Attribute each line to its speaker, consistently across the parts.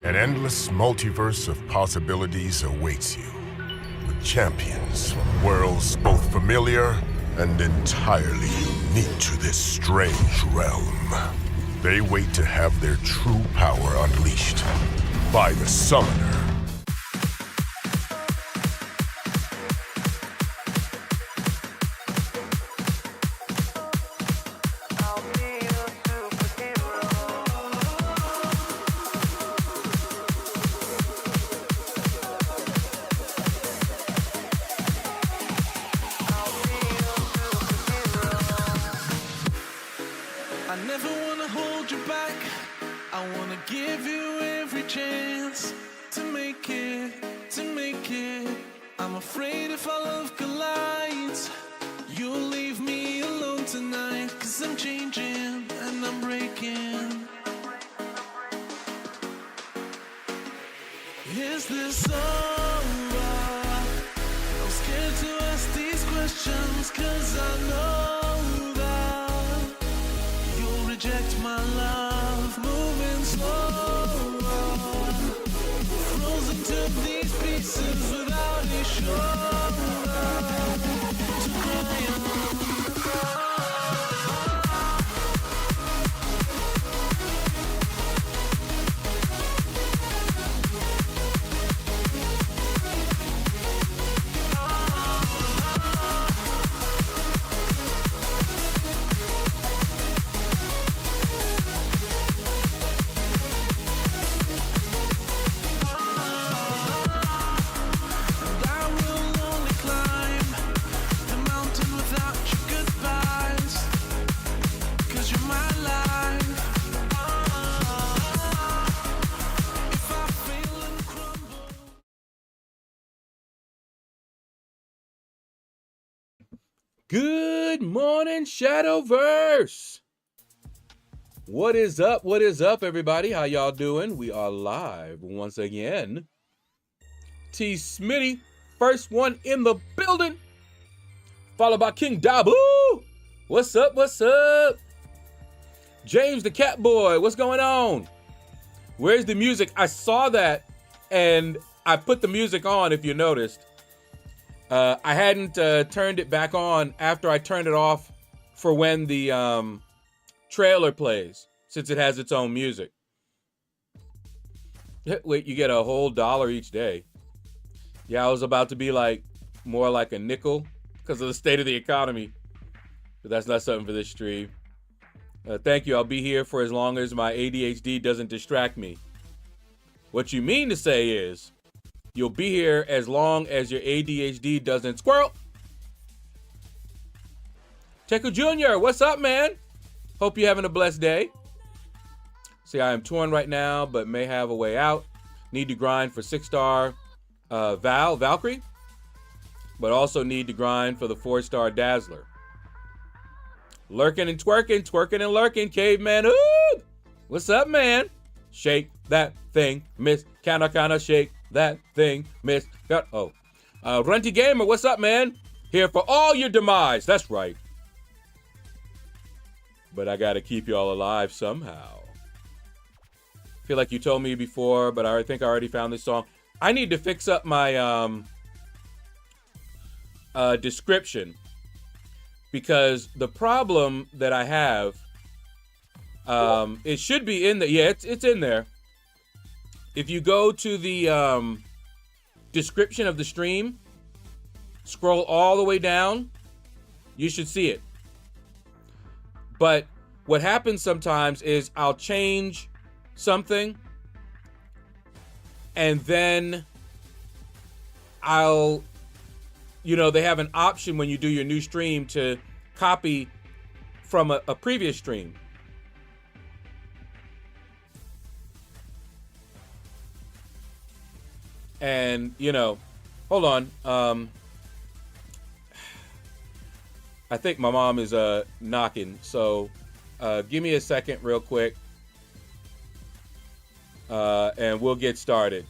Speaker 1: An endless multiverse of possibilities awaits you, with champions from worlds both familiar and entirely unique to this strange realm. They wait to have their true power unleashed by the Summoner.
Speaker 2: Good morning, Shadowverse. What is up? What is up, everybody? How y'all doing? We are live once again. T Smitty, first one in the building, followed by King Dabu. What's up? What's up? James the Cat Boy, what's going on? Where's the music? I saw that, and I put the music on, if you noticed. I hadn't turned it back on after I turned it off for when the trailer plays, since it has its own music. Wait, you get a whole $1 each day. Yeah, I was about to be like more like a nickel because of the state of the economy. But that's not something for this stream. Thank you. I'll be here for as long as my ADHD doesn't distract me. What you mean to say is, you'll be here as long as your ADHD doesn't squirrel. Teku Jr., what's up, man? Hope you're having a blessed day. See, I am torn right now, but may have a way out. Need to grind for 6-star Valkyrie, but also need to grind for the 4-star Dazzler. Lurking and twerking, twerking and lurking, caveman. Ooh! What's up, man? Shake that thing, miss. Kinda shake that thing, miss. Runty Gamer, what's up, man? Here for all your demise. That's right. But I gotta keep y'all alive somehow. Feel like you told me before, but I think I already found this song. I need to fix up my description, because the problem that I have, it should be in the, yeah, it's in there. If you go to the description of the stream, scroll all the way down, you should see it. But what happens sometimes is I'll change something, and then I'll, they have an option when you do your new stream to copy from a previous stream. And, hold on. I think my mom is knocking. So give me a second real quick. And we'll get started.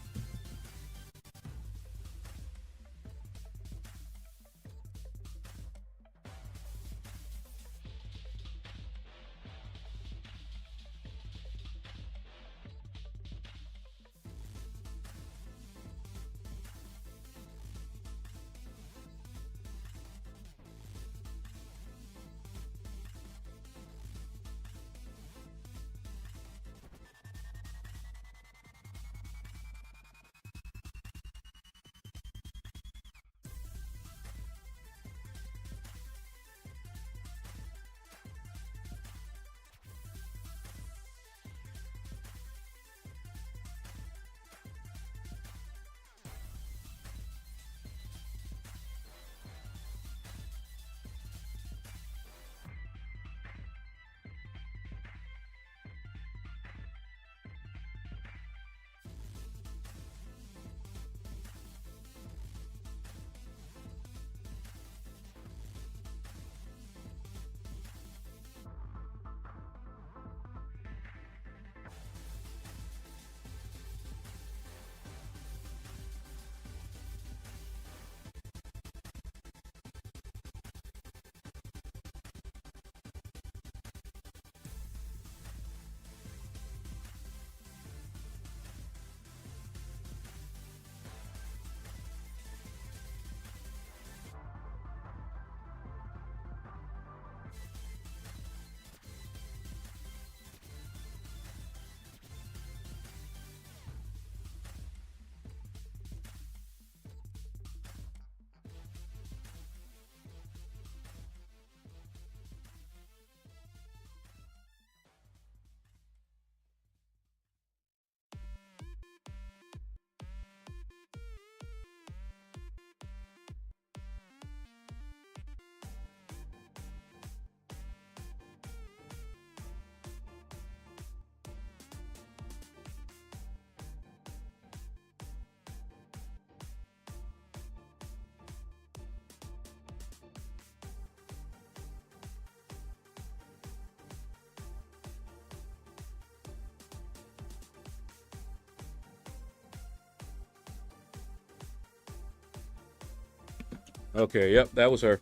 Speaker 2: Okay, yep, that was her.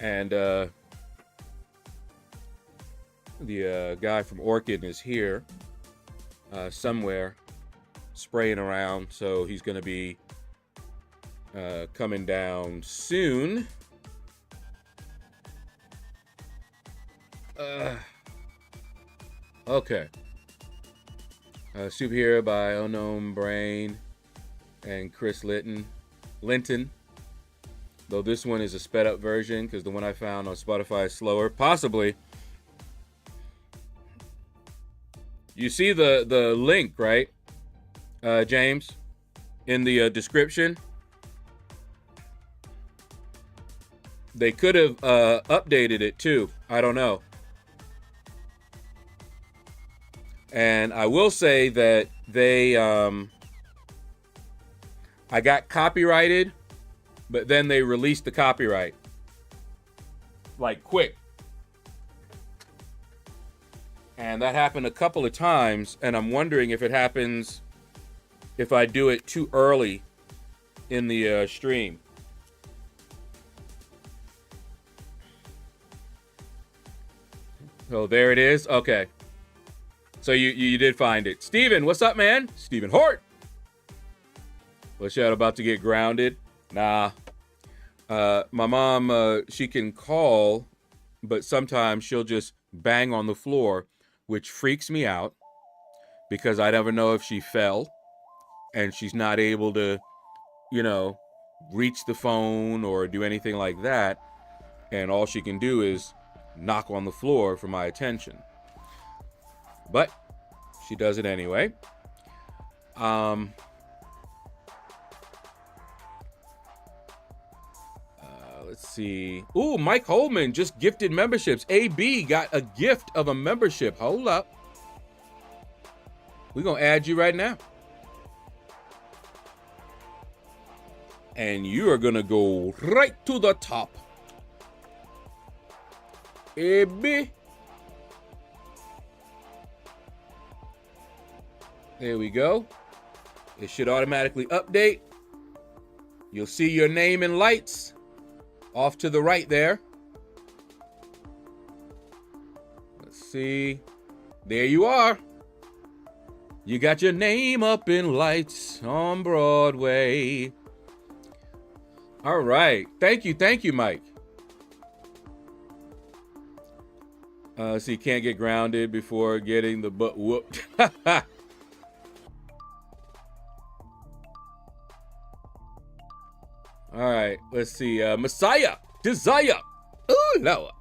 Speaker 2: And the guy from Orchid is here somewhere spraying around, so he's going to be coming down soon. Okay. Superhero by Unknown Brain and Chris Linton. Though this one is a sped up version because the one I found on Spotify is slower. Possibly. You see the link, right, James, in the description? They could have updated it too. I don't know. And I will say that they, I got copyrighted, but then they released the copyright. Like quick. And that happened a couple of times, and I'm wondering if it happens if I do it too early in the stream. Oh, there it is. Okay. So you did find it. Steven, what's up, man? Steven Hort. LordShaedow about to get grounded? Nah. My mom, she can call, but sometimes she'll just bang on the floor, which freaks me out because I never know if she fell and she's not able to, you know, reach the phone or do anything like that. And all she can do is knock on the floor for my attention. But she does it anyway. Let's see. Ooh, Mike Holman just gifted memberships. AB got a gift of a membership. Hold up. We're going to add you right now. And you are going to go right to the top. AB. There we go. It should automatically update. You'll see your name in lights off to the right there. Let's see. There you are. You got your name up in lights on Broadway. All right. Thank you, Mike. So you can't get grounded before getting the butt whooped. All right, let's see. Messiah, Desire. Ooh, Lord.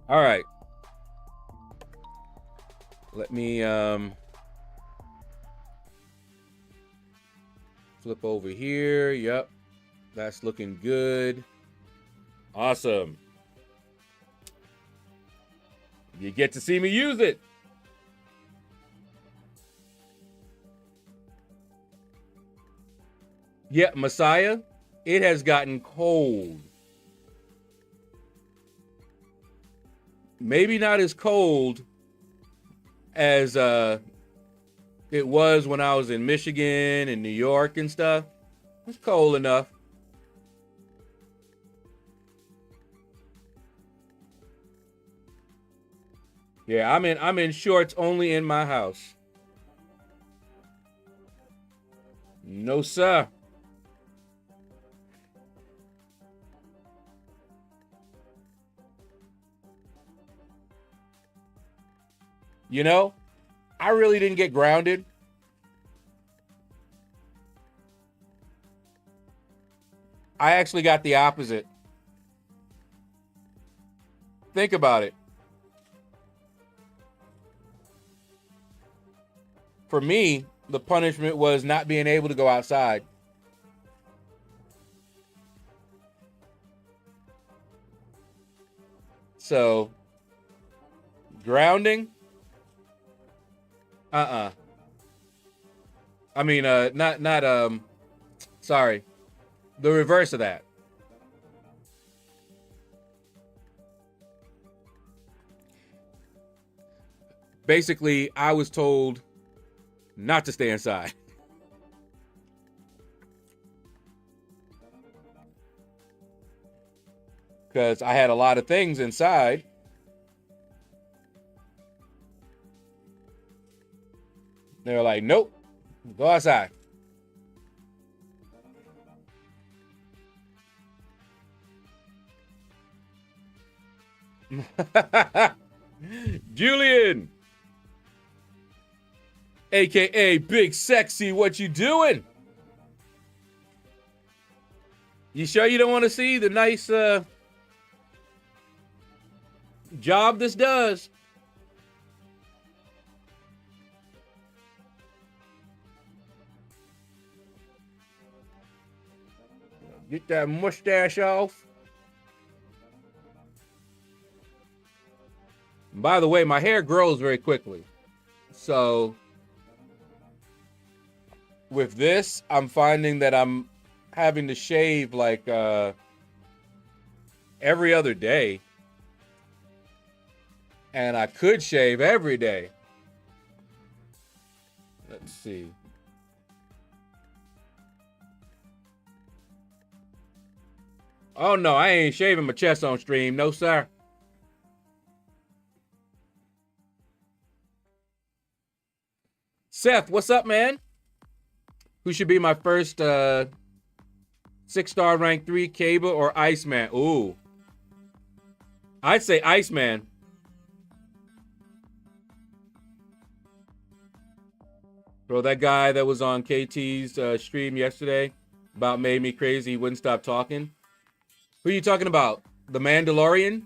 Speaker 2: All right. Let me flip over here. Yep, that's looking good. Awesome. You get to see me use it. Yeah, Messiah, it has gotten cold. Maybe not as cold as it was when I was in Michigan and New York and stuff. It's cold enough. Yeah, I'm in shorts only in my house. No, sir. You know, I really didn't get grounded. I actually got the opposite. Think about it. For me, the punishment was not being able to go outside. So, grounding? I mean, sorry. The reverse of that. Basically, I was told not to stay inside. because I had a lot of things inside. They were like, nope, go outside. Julian, aka Big Sexy, what you doing? You sure you don't want to see the nice job this does? Get that mustache off. By the way, my hair grows very quickly. So with this, I'm finding that I'm having to shave like every other day. And I could shave every day. Let's see. Oh no, I ain't shaving my chest on stream. No, sir. Seth, what's up, man? Who should be my first 6-star rank 3 Cable or Iceman? Ooh. I'd say Iceman. Bro, that guy that was on KT's stream yesterday about made me crazy. He wouldn't stop talking. Who are you talking about? The Mandalorian?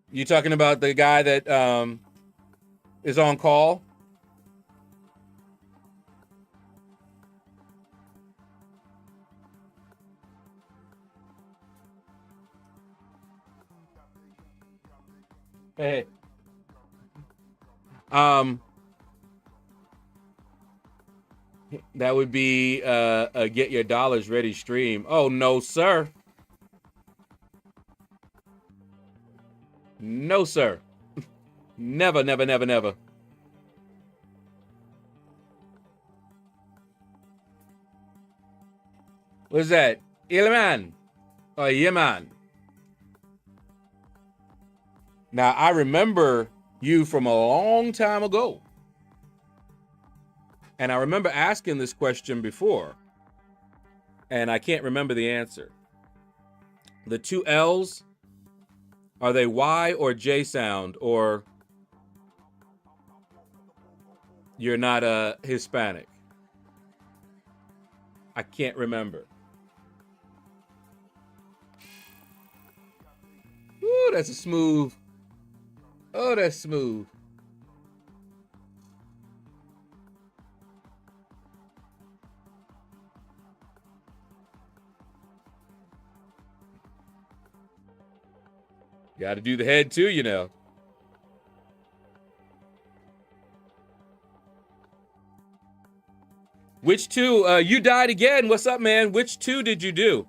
Speaker 2: You talking about the guy that is on call? Hey. That would be a Get Your Dollars Ready stream. Oh, no, sir. No, sir. Never, never, never, never. What's that? Ilman. Oh, yeah, man. Now, I remember you from a long time ago. And I remember asking this question before. And I can't remember the answer. The two L's, are they Y or J sound? Or you're not a Hispanic? I can't remember. Ooh, that's a smooth. Oh, that's smooth. Got to do the head too, you know. Which two? You died again. What's up, man? Which two did you do?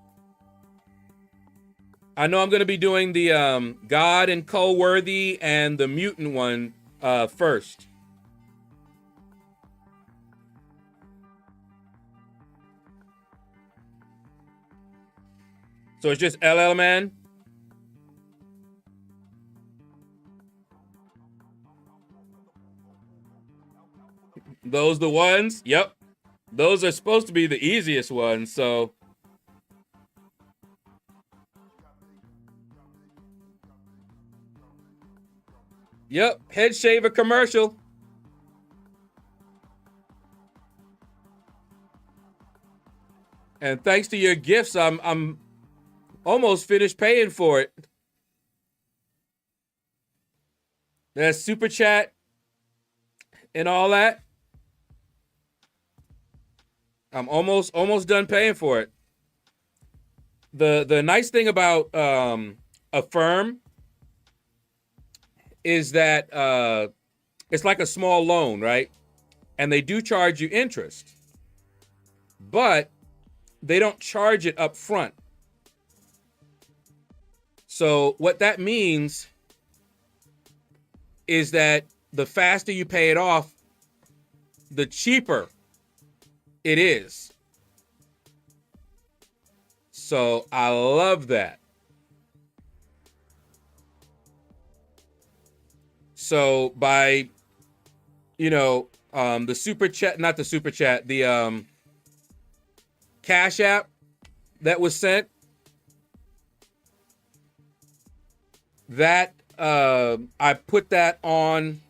Speaker 2: I know I'm going to be doing the God and Co-Worthy and the Mutant one first. So it's just LL Man? Those the ones? Yep. Those are supposed to be the easiest ones, so. Yep, head shaver commercial. And thanks to your gifts, I'm almost finished paying for it. That super chat and all that. I'm almost done paying for it. The nice thing about Affirm is that it's like a small loan, right? And they do charge you interest, but they don't charge it up front. So what that means is that the faster you pay it off, the cheaper it is. So I love that. So by, you know, the super chat, not the super chat, the Cash App that was sent, that I put that on,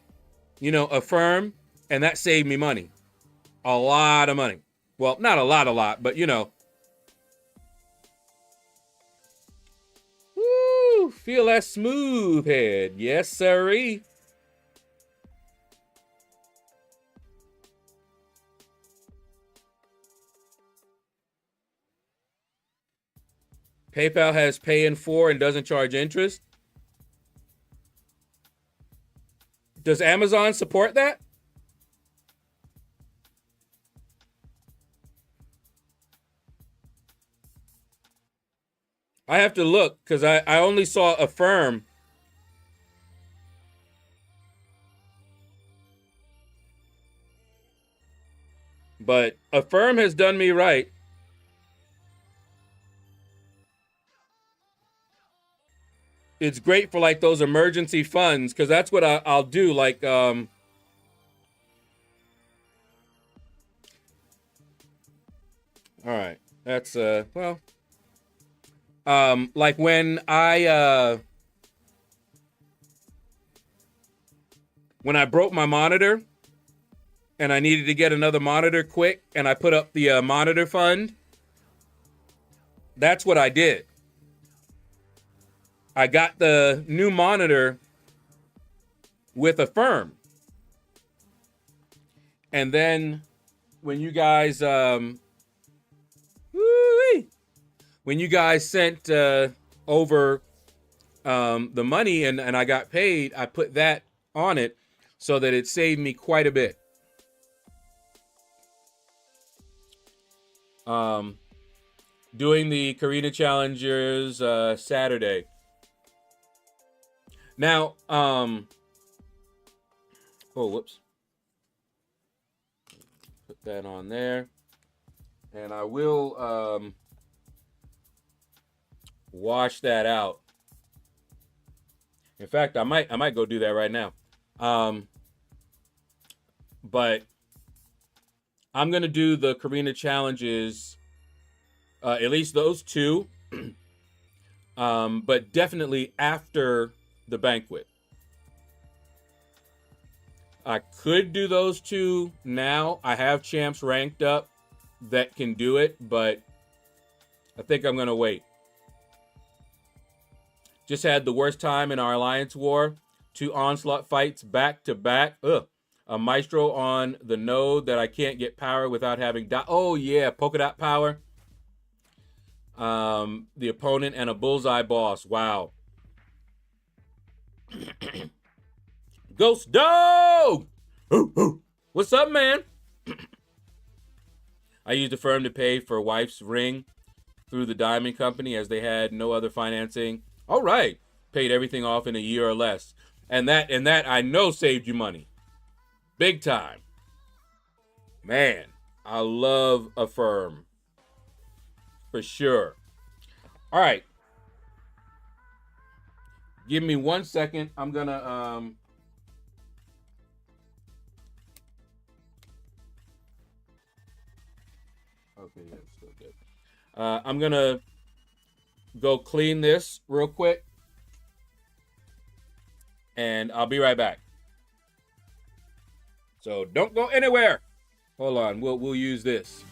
Speaker 2: you know, Affirm, and that saved me money. A lot of money. Well, not a lot, but you know. Woo! Feel that smooth head. Yes, sirree. PayPal has pay in 4 and doesn't charge interest. Does Amazon support that? I have to look because I only saw Affirm. But Affirm has done me right. It's great for like those emergency funds because that's what I'll do. Like, all right, that's well, like when I broke my monitor and I needed to get another monitor quick, and I put up the monitor fund. That's what I did. I got the new monitor with Affirm. And then when you guys when you guys sent over the money and I got paid, I put that on it so that it saved me quite a bit. Doing the Karina Challengers Saturday. Now, oh, whoops. Put that on there. And I will wash that out. In fact, I might go do that right now. But I'm going to do the Karina Challenges, at least those two, but definitely after the banquet. I could do those two now. I have champs ranked up that can do it, but I think I'm going to wait. Just had the worst time in our Alliance War. 2 onslaught fights back to back. Ugh. A Maestro on the node that I can't get power without having oh yeah, polka dot power. The opponent and a bullseye boss. Wow. Ghost Dog! What's up, man? I used Affirm to pay for wife's ring through the diamond company as they had no other financing. All right. Paid everything off in a year or less. And that I know saved you money. Big time. Man, I love Affirm. For sure. All right. Give me 1 second. I'm going to okay, yeah, it's still good. I'm going to go clean this real quick. And I'll be right back. So don't go anywhere. Hold on, we'll use this.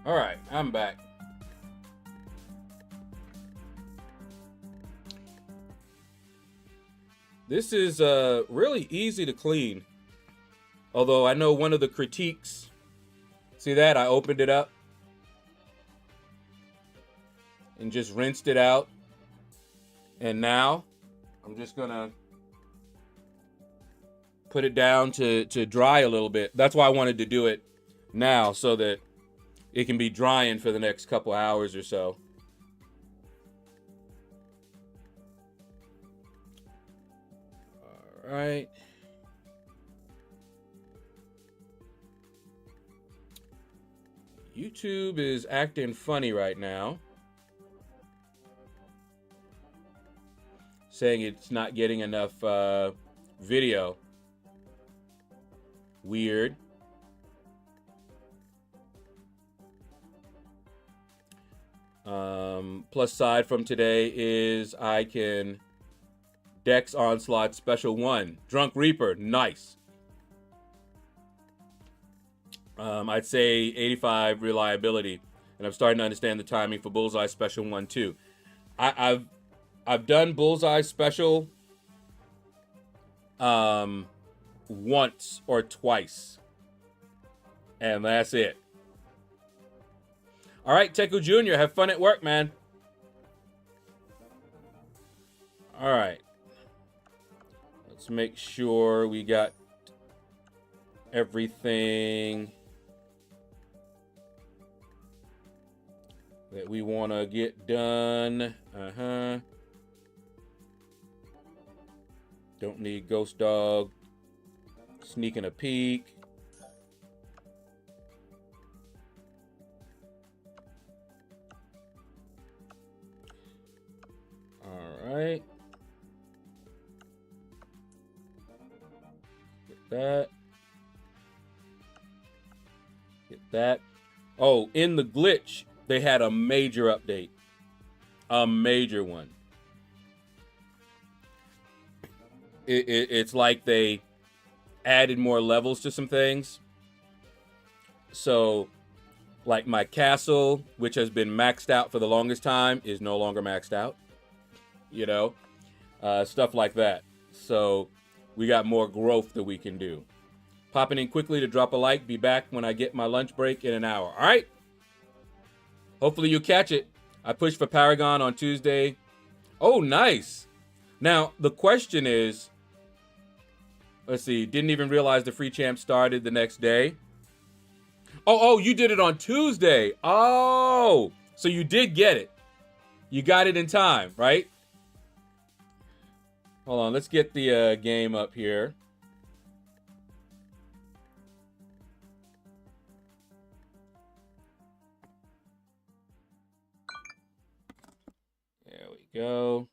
Speaker 2: All right, I'm back. This is really easy to clean. Although I know one of the critiques, see that? I opened it up and just rinsed it out. And now I'm just gonna put it down to dry a little bit. That's why I wanted to do it now, so that it can be drying for the next couple hours or so. All right. YouTube is acting funny right now, saying it's not getting enough video. Weird. Plus side from today is I can Dex Onslaught Special 1. Drunk Reaper, nice. I'd say 85 reliability, and I'm starting to understand the timing for Bullseye Special 1 too. I've done Bullseye Special once or twice, and that's it. All right, Teku Jr., have fun at work, man. All right. Let's make sure we got everything that we want to get done. Don't need Ghost Dog sneaking a peek. All right. Get that. Get that. Oh, in the glitch, they had a major update. A major one. It's like they added more levels to some things. So, like my castle, which has been maxed out for the longest time, is no longer maxed out. You know? Stuff like that. So, we got more growth that we can do. Popping in quickly to drop a like. Be back when I get my lunch break in an hour. All right? Hopefully you catch it. I pushed for Paragon on Tuesday. Oh, nice. Now, the question is, let's see, didn't even realize the free champ started the next day. Oh, you did it on Tuesday. Oh, so you did get it. You got it in time, right? Hold on, let's get the game up here. There we go.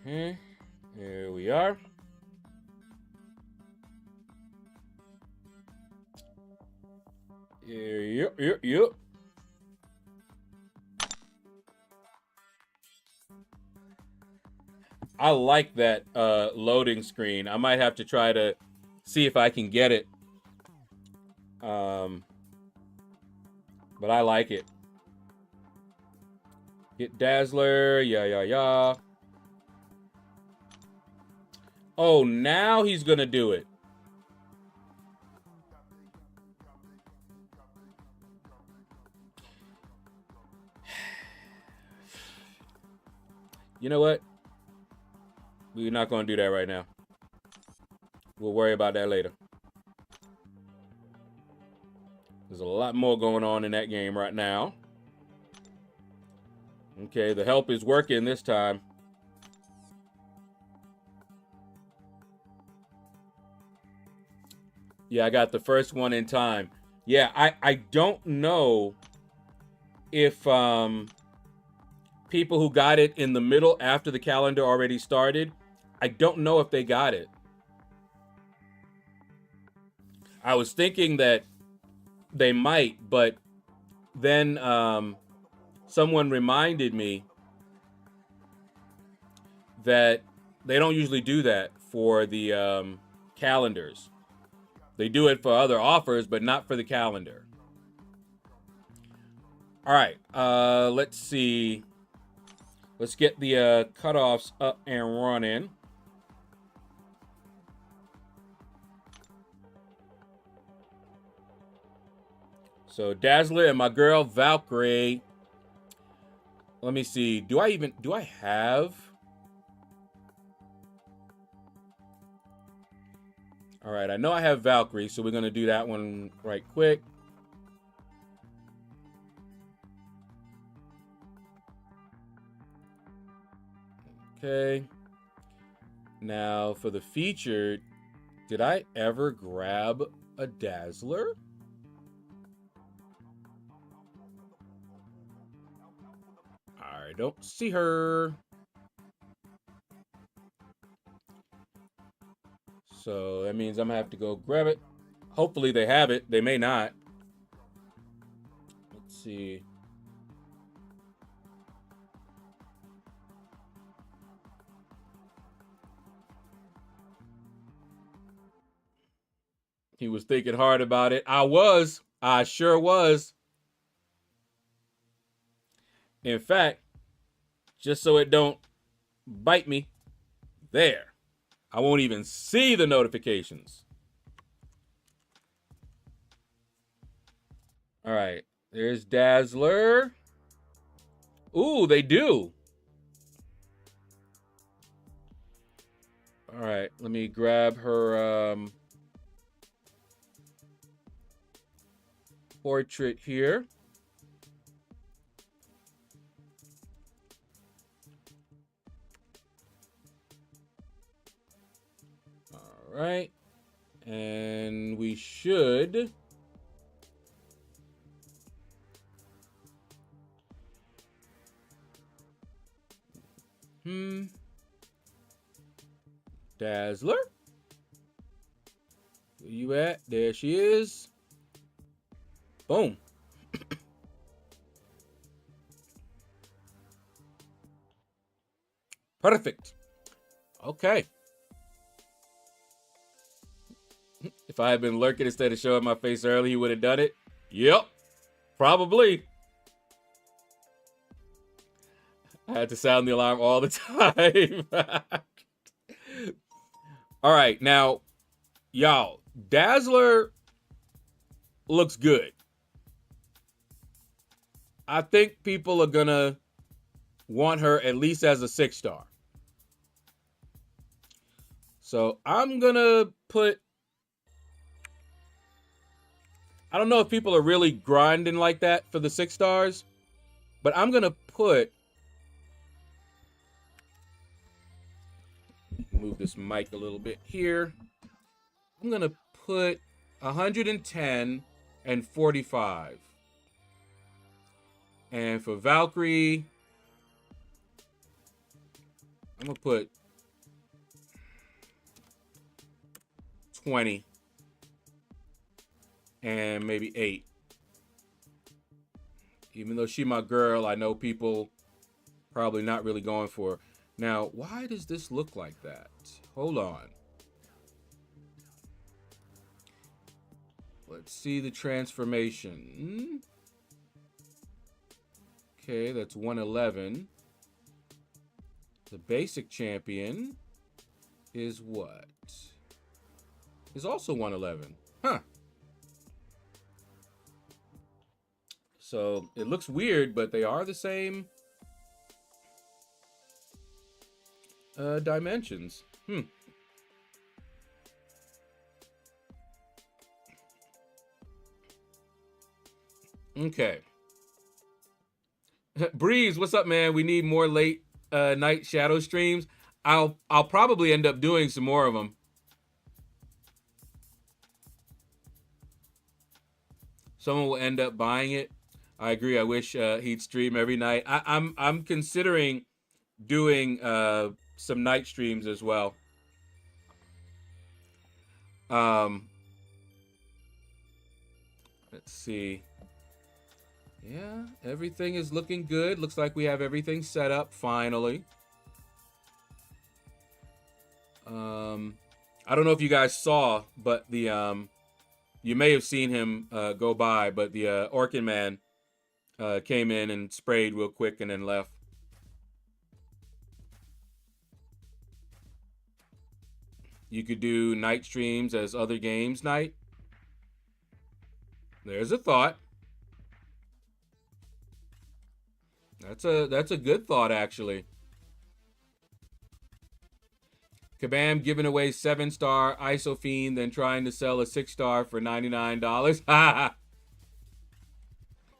Speaker 2: Here we are. Yep. I like that loading screen. I might have to try to see if I can get it. But I like it. Get Dazzler. Yeah. Oh, now he's gonna do it. You know what? We're not gonna do that right now. We'll worry about that later. There's a lot more going on in that game right now. Okay, the help is working this time. Yeah, I got the first one in time. Yeah, I don't know if people who got it in the middle after the calendar already started, I don't know if they got it. I was thinking that they might, but then someone reminded me that they don't usually do that for the calendars. They do it for other offers, but not for the calendar. All right, let's see. Let's get the cutoffs up and running. So Dazzler and my girl Valkyrie. Let me see. Do I have? All right, I know I have Valkyrie, so we're gonna do that one right quick. Okay. Now for the featured, did I ever grab a Dazzler? I don't see her. So that means I'm gonna have to go grab it. Hopefully they have it. They may not. Let's see. He was thinking hard about it. I sure was. In fact, just so it don't bite me, there. I won't even see the notifications. All right, there's Dazzler. Ooh, they do. All right, let me grab her portrait here. All right, and we should Dazzler, where you at? There she is. Boom. Perfect. Okay. If I had been lurking instead of showing my face early, he would have done it. Yep. Probably. I had to sound the alarm all the time. All right. Now, y'all, Dazzler looks good. I think people are going to want her at least as a 6-star. So I'm going to put... I don't know if people are really grinding like that for the 6 stars, but I'm going to put... Move this mic a little bit here. I'm going to put 110 and 45. And for Valkyrie, I'm going to put 20 and maybe 8. Even though she my girl, I know people probably not really going for her. Now, why does this look like that? Hold on. Let's see the transformation. Okay, that's 111. The basic champion is what? Is also 111. Huh. So it looks weird, but they are the same dimensions. Okay. Breeze, what's up, man? We need more late night shadow streams. I'll probably end up doing some more of them. Someone will end up buying it. I agree. I wish he'd stream every night. I'm considering doing some night streams as well. Let's see. Yeah, everything is looking good. Looks like we have everything set up finally. I don't know if you guys saw, but the you may have seen him go by, but the Orkin Man came in and sprayed real quick and then left. You could do night streams as other games night. There's a thought. That's a good thought, actually. Kabam giving away 7-star Isofiend, then trying to sell a 6-star for $99. Ha!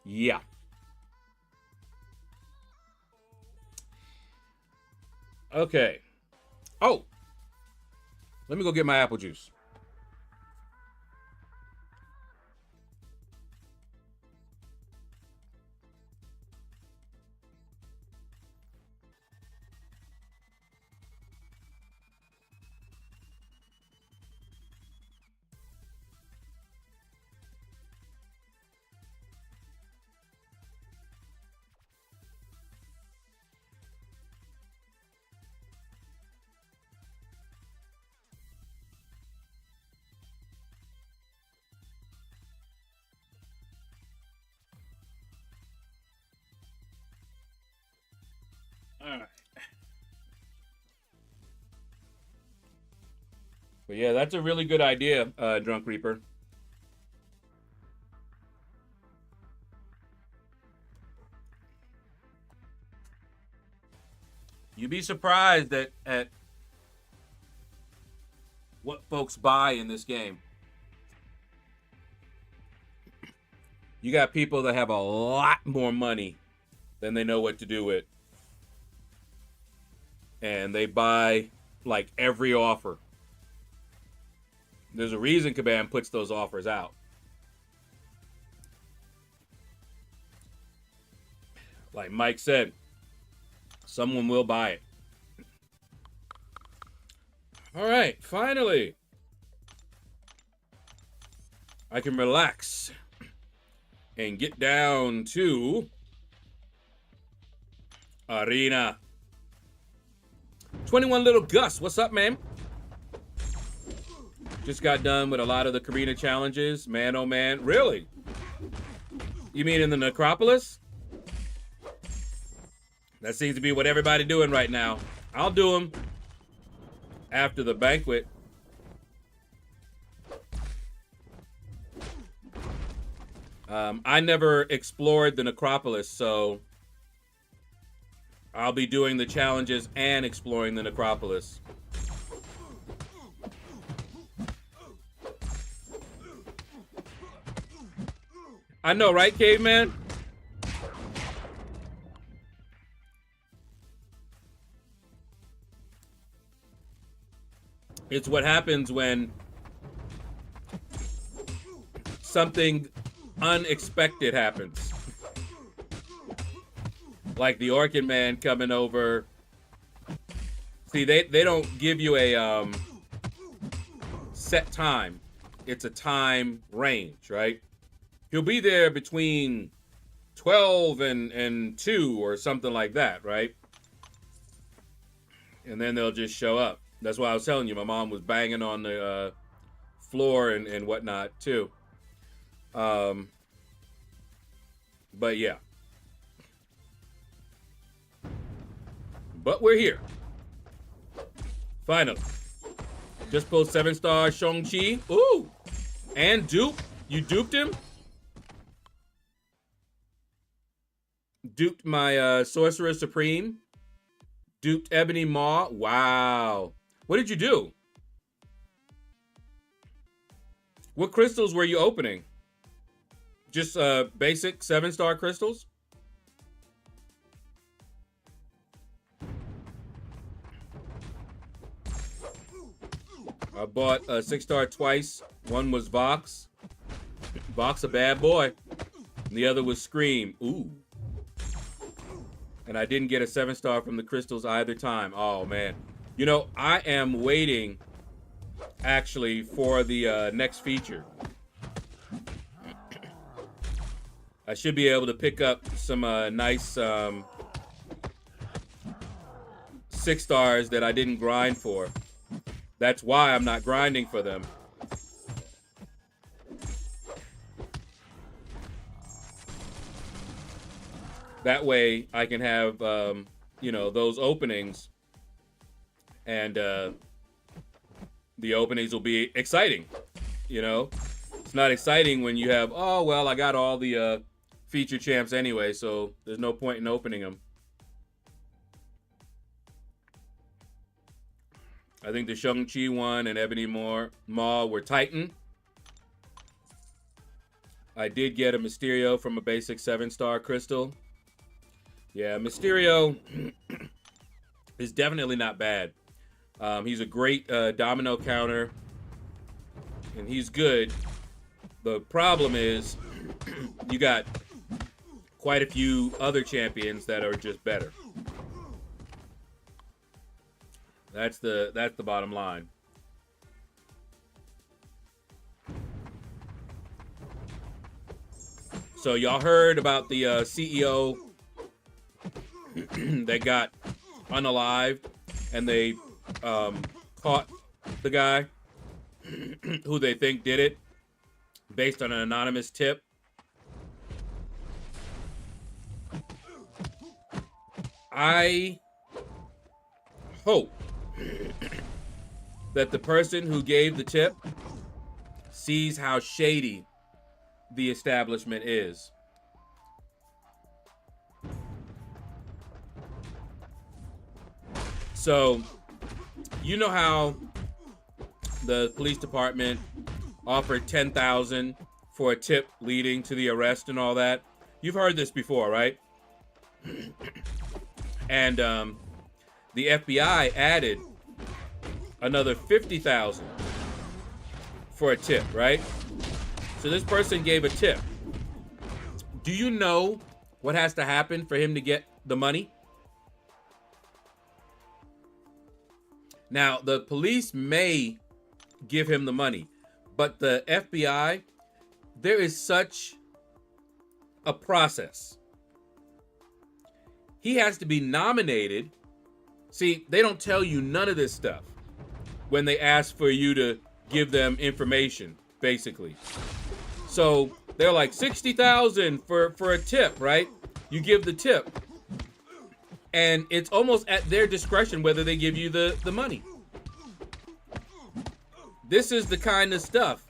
Speaker 2: Yeah. Okay. Oh! Let me go get my apple juice. All right. But yeah, that's a really good idea, Drunk Reaper. You'd be surprised at what folks buy in this game. You got people that have a lot more money than they know what to do with. And they buy like every offer. There's a reason Kabam puts those offers out. Like Mike said, someone will buy it. All right, finally, I can relax and get down to Arena. 21 Little Gus, what's up, man? Just got done with a lot of the Karina challenges. Man, oh man, really? You mean in the Necropolis? That seems to be what everybody's doing right now. I'll do them after the banquet. I never explored the Necropolis, so I'll be doing the challenges and exploring the Necropolis. I know, right, Caveman? It's what happens when something unexpected happens. Like the Orchid Man coming over. See, they don't give you a set time. It's a time range, right? He'll be there between 12 and 2 or something like that, right? And then they'll just show up. That's why I was telling you, my mom was banging on the floor and whatnot, too. But yeah. But we're here. Finally. Just pulled 7-star Shang-Chi. Ooh. And dupe. You duped him? Duped my Sorcerer Supreme. Duped Ebony Maw. Wow. What did you do? What crystals were you opening? Just basic 7-star crystals? I bought a 6-star twice. One was Vox. Vox a bad boy. And the other was Scream. Ooh. And I didn't get a 7-star from the crystals either time. Oh, man. You know, I am waiting, actually, for the next feature. I should be able to pick up some nice 6 stars that I didn't grind for. That's why I'm not grinding for them. That way I can have, you know, those openings, and the openings will be exciting. You know, it's not exciting when you have, oh, well, I got all the feature champs anyway, so there's no point in opening them. I think the Shang-Chi one and Ebony Maw were Titan. I did get a Mysterio from a basic 7-star crystal. Yeah, Mysterio is definitely not bad. He's a great domino counter, and he's good. The problem is you got quite a few other champions that are just better. That's the bottom line. So y'all heard about the CEO that got unalived, and they caught the guy who they think did it based on an anonymous tip. I hope that the person who gave the tip sees how shady the establishment is. So, you know how the police department offered $10,000 for a tip leading to the arrest and all that? You've heard this before, right? And the FBI added another $50,000 for a tip, right? So this person gave a tip. Do you know what has to happen for him to get the money? Now, the police may give him the money, but the FBI, there is such a process. He has to be nominated. See, they don't tell you none of this stuff when they ask for you to give them information, basically. So they're like $60,000 for a tip, right? You give the tip, and it's almost at their discretion whether they give you the money. This is the kind of stuff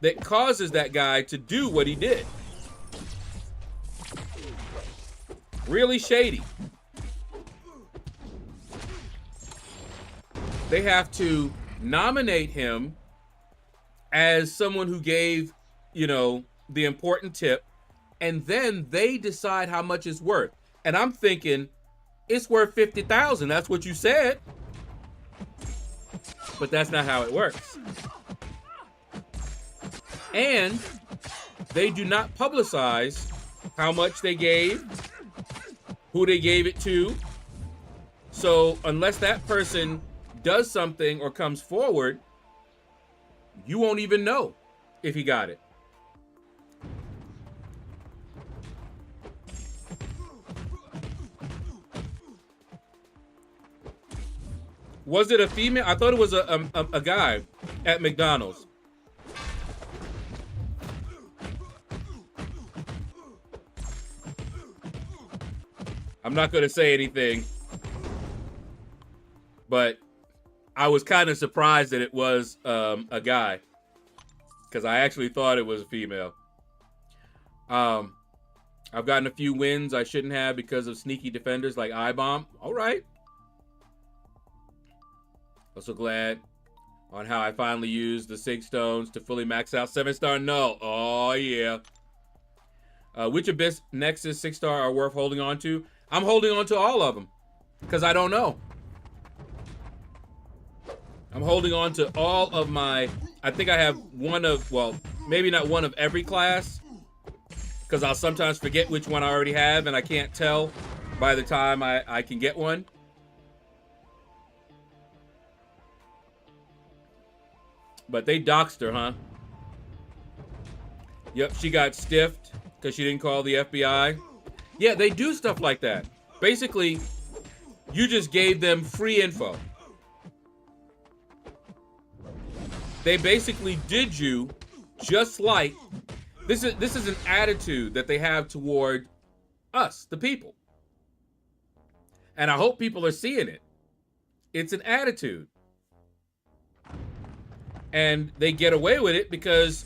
Speaker 2: that causes that guy to do what he did. Really shady. They have to nominate him as someone who gave, you know, the important tip, and then they decide how much it's worth. And I'm thinking, it's worth $50,000. That's what you said. But that's not how it works. And they do not publicize how much they gave, who they gave it to. So unless that person does something or comes forward, you won't even know if he got it. Was it a female? I thought it was a guy at McDonald's. I'm not going to say anything, but I was kind of surprised that it was a guy, because I actually thought it was a female. I've gotten a few wins I shouldn't have because of sneaky defenders like I-Bomb. All right. Also glad on how I finally used the 6 stones to fully max out 7-star null. Oh, yeah. Which Abyss Nexus 6-star are worth holding on to? I'm holding on to all of them because I don't know. I'm holding on to all of my, I think I have one of, well, maybe not one of every class, because I'll sometimes forget which one I already have and I can't tell by the time I can get one. But they doxed her, huh? Yep, she got stiffed because she didn't call the FBI. Yeah, they do stuff like that. Basically, you just gave them free info. They basically did you just like, this is an attitude that they have toward us, the people. And I hope people are seeing it. It's an attitude. And they get away with it because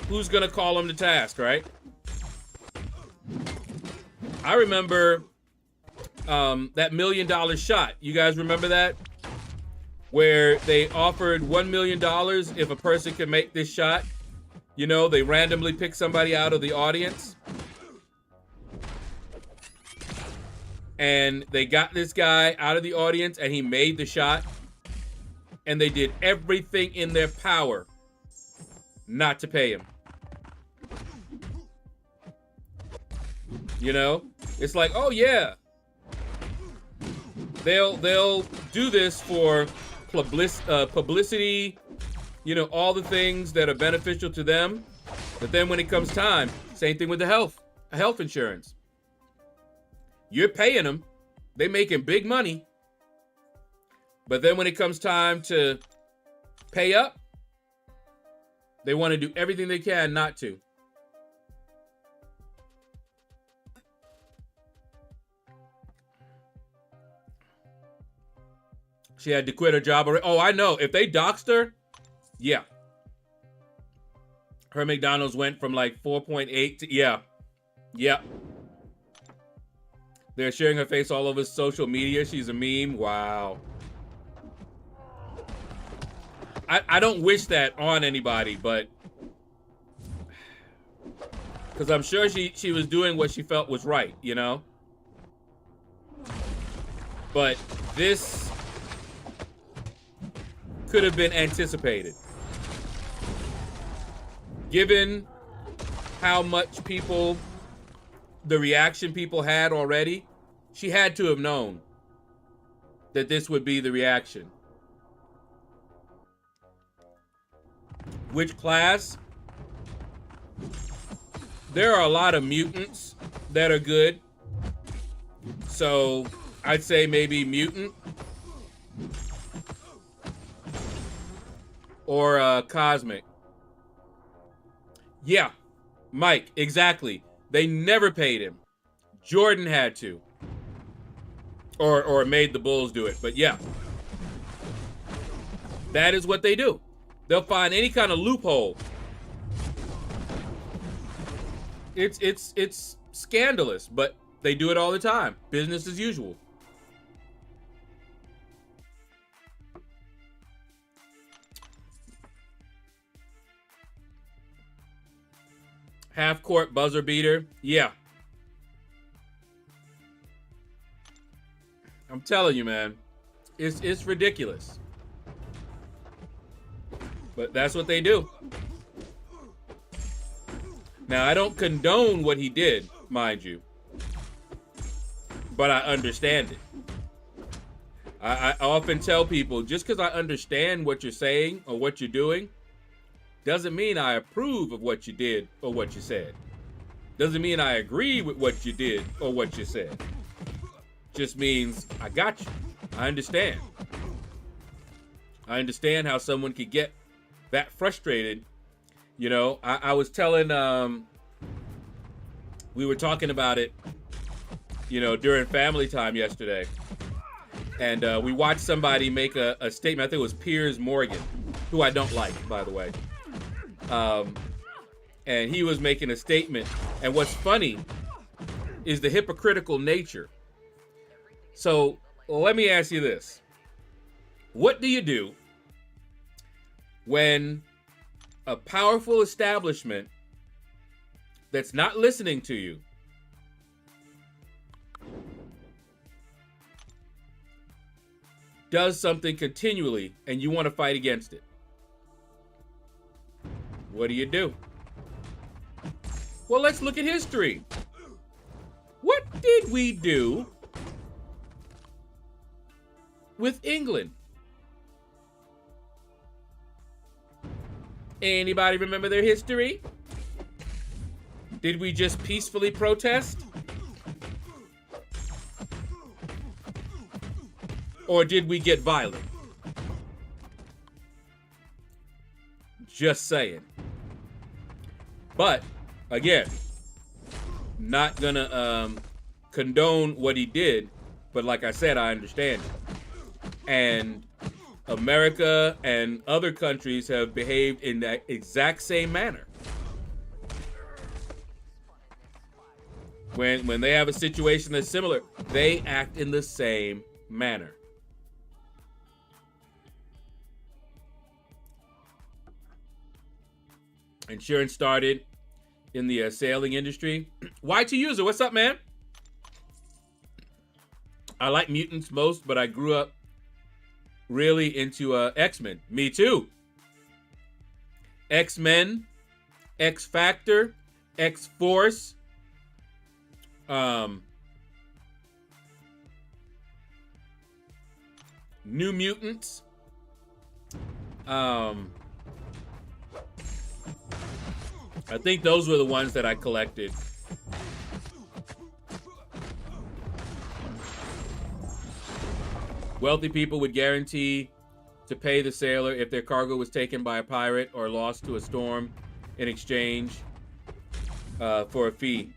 Speaker 2: who's gonna call them to task, right? I remember that $1 million shot. You guys remember that? Where they offered $1 million if a person could make this shot. You know, they randomly pick somebody out of the audience. And they got this guy out of the audience and he made the shot. And they did everything in their power not to pay him. You know? It's like, oh yeah. They'll do this for publicity, you know, all the things that are beneficial to them. But then when it comes time, same thing with the health insurance. You're paying them. They making big money. But then when it comes time to pay up, they want to do everything they can not to. She had to quit her job already. Oh, I know. If they doxed her, yeah. Her McDonald's went from like 4.8 to, yeah. Yeah. They're sharing her face all over social media. She's a meme. Wow. I don't wish that on anybody, but because I'm sure she was doing what she felt was right, you know? But this could have been anticipated. Given how much people, the reaction people had already, she had to have known that this would be the reaction. Which class? There are a lot of mutants that are good. So I'd say maybe mutant or cosmic. Yeah, Mike, exactly. They never paid him. Jordan had to. Or made the Bulls do it, but yeah. That is what they do. They'll find any kind of loophole. It's scandalous, but they do it all the time. Business as usual. Half court buzzer beater. Yeah. I'm telling you, man. It's ridiculous. But that's what they do. Now, I don't condone what he did, mind you. But I understand it. I often tell people, just because I understand what you're saying or what you're doing, doesn't mean I approve of what you did or what you said. Doesn't mean I agree with what you did or what you said. Just means I got you. I understand. I understand how someone could get that frustrated. You know, I was telling, we were talking about it, you know, during family time yesterday. And we watched somebody make a statement. I think it was Piers Morgan, who I don't like, by the way. And he was making a statement. And what's funny is the hypocritical nature. So let me ask you this. What do you do when a powerful establishment that's not listening to you does something continually and you want to fight against it? What do you do? Well, let's look at history. What did we do with England? Anybody remember their history? Did we just peacefully protest? Or did we get violent? Just saying. But again, not gonna condone what he did, but like I said, I understand it. And America and other countries have behaved in that exact same manner. When they have a situation that's similar, they act in the same manner. Insurance started in the sailing industry. YT user, what's up, man? I like mutants most, but I grew up really into X-Men. Me too. X-Men, X-Factor, X-Force. New Mutants. I think those were the ones that I collected. Wealthy people would guarantee to pay the sailor if their cargo was taken by a pirate or lost to a storm in exchange for a fee.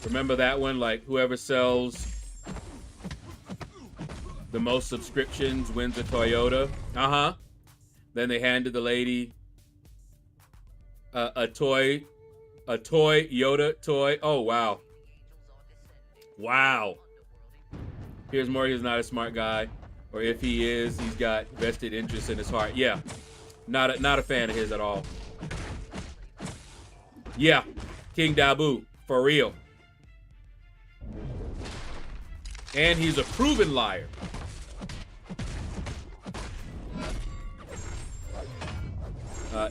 Speaker 2: Remember that one? Like, whoever sells the most subscriptions wins a Toyota. Then they handed the lady a toy Yoda toy. Oh, wow. Wow. Piers Morgan's not a smart guy. Or if he is, he's got vested interest in his heart. Yeah. Not a fan of his at all. Yeah. King Dabu. For real. And he's a proven liar.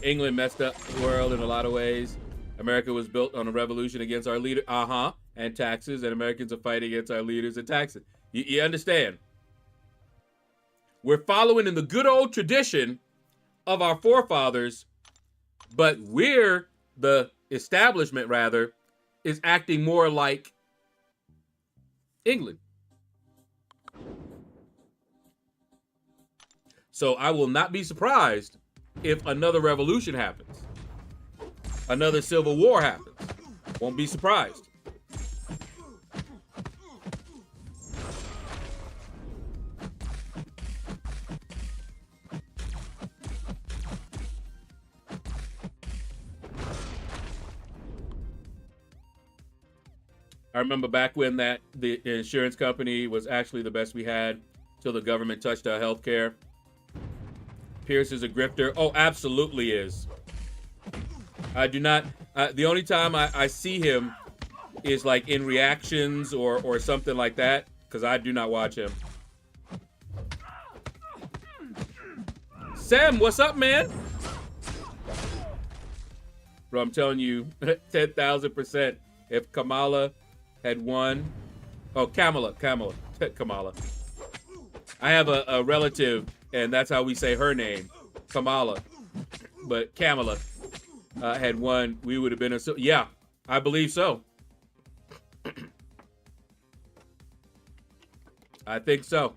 Speaker 2: England messed up the world in a lot of ways. America was built on a revolution against our leader, and taxes, and Americans are fighting against our leaders and taxes. You understand? We're following in the good old tradition of our forefathers, but the establishment rather, is acting more like England. So I will not be surprised if another revolution happens. Another civil war happens. Won't be surprised. I remember back when the insurance company was actually the best we had till the government touched our health care. Pierce is a grifter. Oh, absolutely is. I do not. The only time I see him is like in reactions or something like that, because I do not watch him. Sam, what's up, man? Bro, I'm telling you, 10,000%. If Kamala had won. Oh, Kamala. Kamala. I have a relative, and that's how we say her name, Kamala. But Kamala had won, we would have been yeah, I believe so. I think so.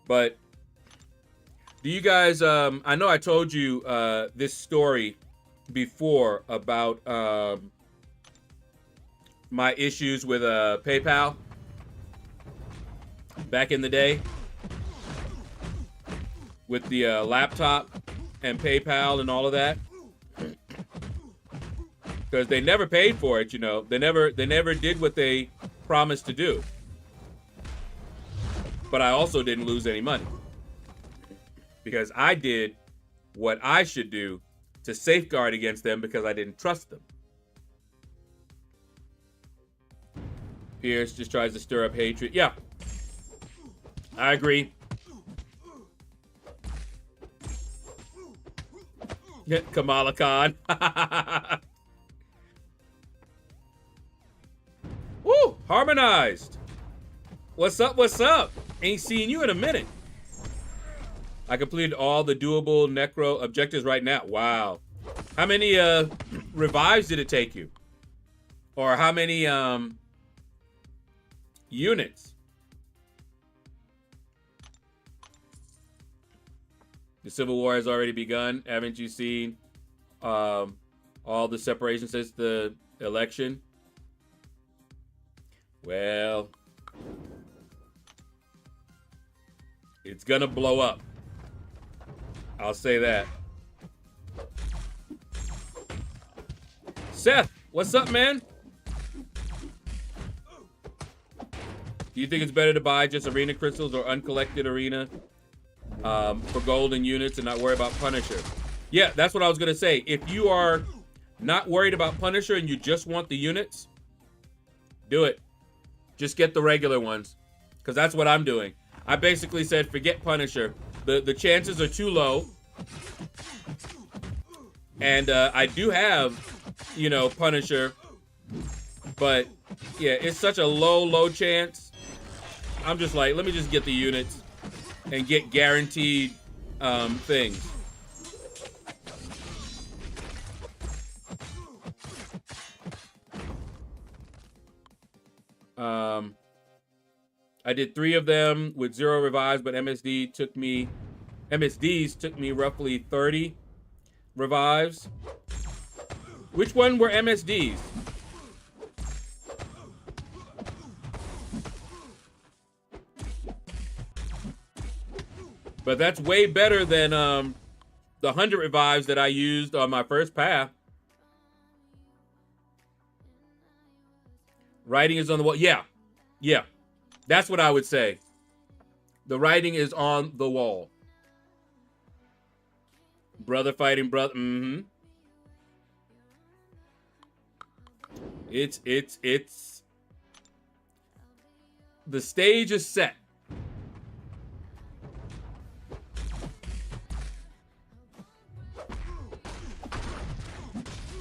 Speaker 2: But do you guys, I know I told you this story before about my issues with PayPal back in the day with the laptop and PayPal and all of that, because they never paid for it. You know, they never did what they promised to do. But I also didn't lose any money because I did what I should do to safeguard against them, because I didn't trust them. Pierce just tries to stir up hatred. Yeah, I agree. Kamala Khan. Woo! Harmonized. What's up? What's up? Ain't seen you in a minute. I completed all the doable necro objectives right now. Wow. How many revives did it take you? Or how many units? The Civil War has already begun. Haven't you seen all the separation since the election? Well, it's gonna blow up. I'll say that. Seth, what's up, man? Do you think it's better to buy just arena crystals or uncollected arena for golden units and not worry about Punisher? Yeah, that's what I was gonna say. If you are not worried about Punisher and you just want the units, do it. Just get the regular ones, because that's what I'm doing. I basically said, forget Punisher. The chances are too low. And I do have, you know, Punisher. But, yeah, it's such a low chance. I'm just like, let me just get the units and get guaranteed things. I did 3 of them with 0 revives, but MSDs took me roughly 30 revives. Which one were MSDs? But that's way better than the 100 revives that I used on my first path. Writing is on the wall. Yeah. That's what I would say. The writing is on the wall. Brother fighting brother. It's the stage is set.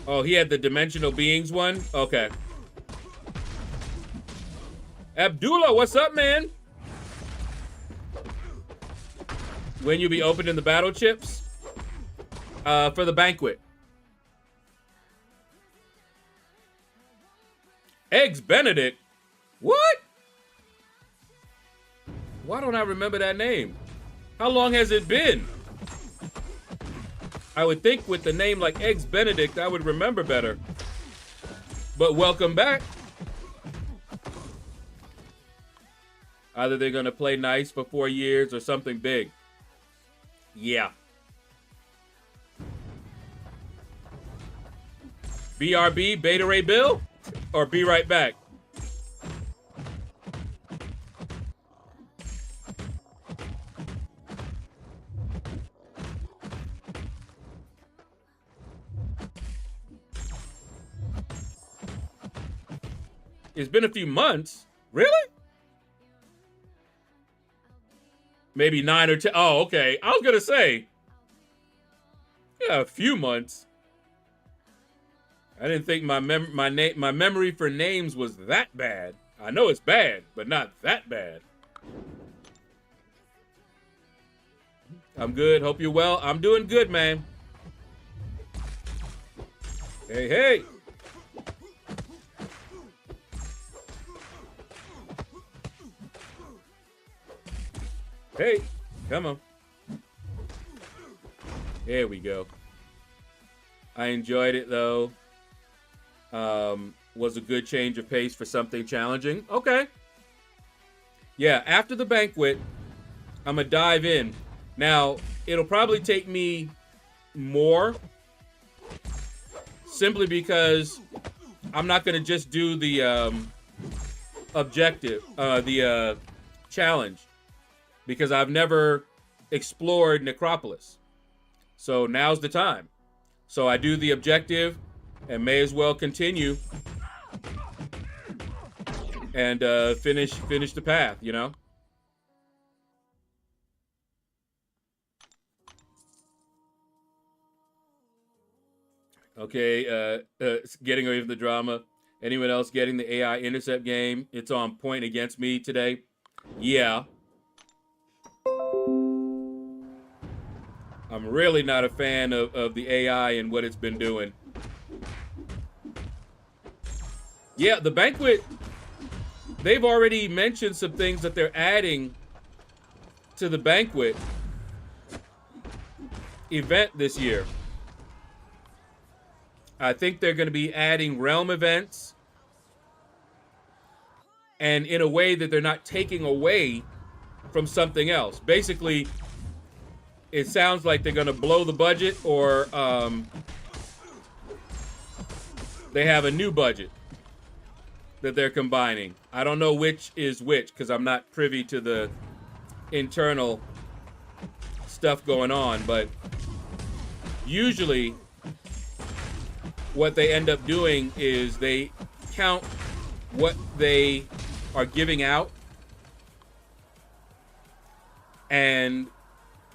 Speaker 2: Oh, he had the dimensional beings one? Okay. Abdullah, what's up, man? When you be opening the battle chips? For the banquet. Eggs Benedict? What? Why don't I remember that name? How long has it been? I would think with the name like Eggs Benedict, I would remember better. But welcome back. Either they're going to play nice for 4 years or something big. Yeah. BRB, Beta Ray Bill? Or be right back? It's been a few months. Really? Maybe 9 or 10. Oh, okay. I was gonna say, yeah, a few months. I didn't think my memory for names was that bad. I know it's bad, but not that bad. I'm good. Hope you're well. I'm doing good, man. Hey, hey. Hey, come on. There we go. I enjoyed it, though. Was a good change of pace for something challenging. Okay. Yeah, after the banquet, I'm going to dive in. Now, it'll probably take me more. Simply because I'm not going to just do the objective, the challenge. Because I've never explored Necropolis. So now's the time. So I do the objective and may as well continue and finish the path, you know? Okay, getting away from the drama. Anyone else getting the AI intercept game? It's on point against me today. Yeah. I'm really not a fan of the AI and what it's been doing. Yeah, the banquet, they've already mentioned some things that they're adding to the banquet event this year. I think they're going to be adding realm events, and in a way that they're not taking away from something else. Basically, it sounds like they're going to blow the budget, or they have a new budget that they're combining. I don't know which is which because I'm not privy to the internal stuff going on, but usually what they end up doing is they count what they are giving out, and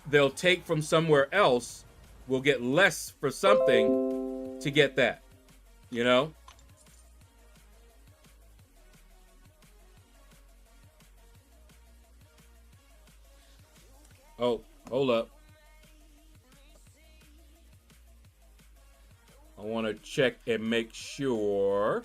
Speaker 2: they'll take from somewhere else. We'll get less for something to get that, you know? Oh, hold up. I want to check and make sure.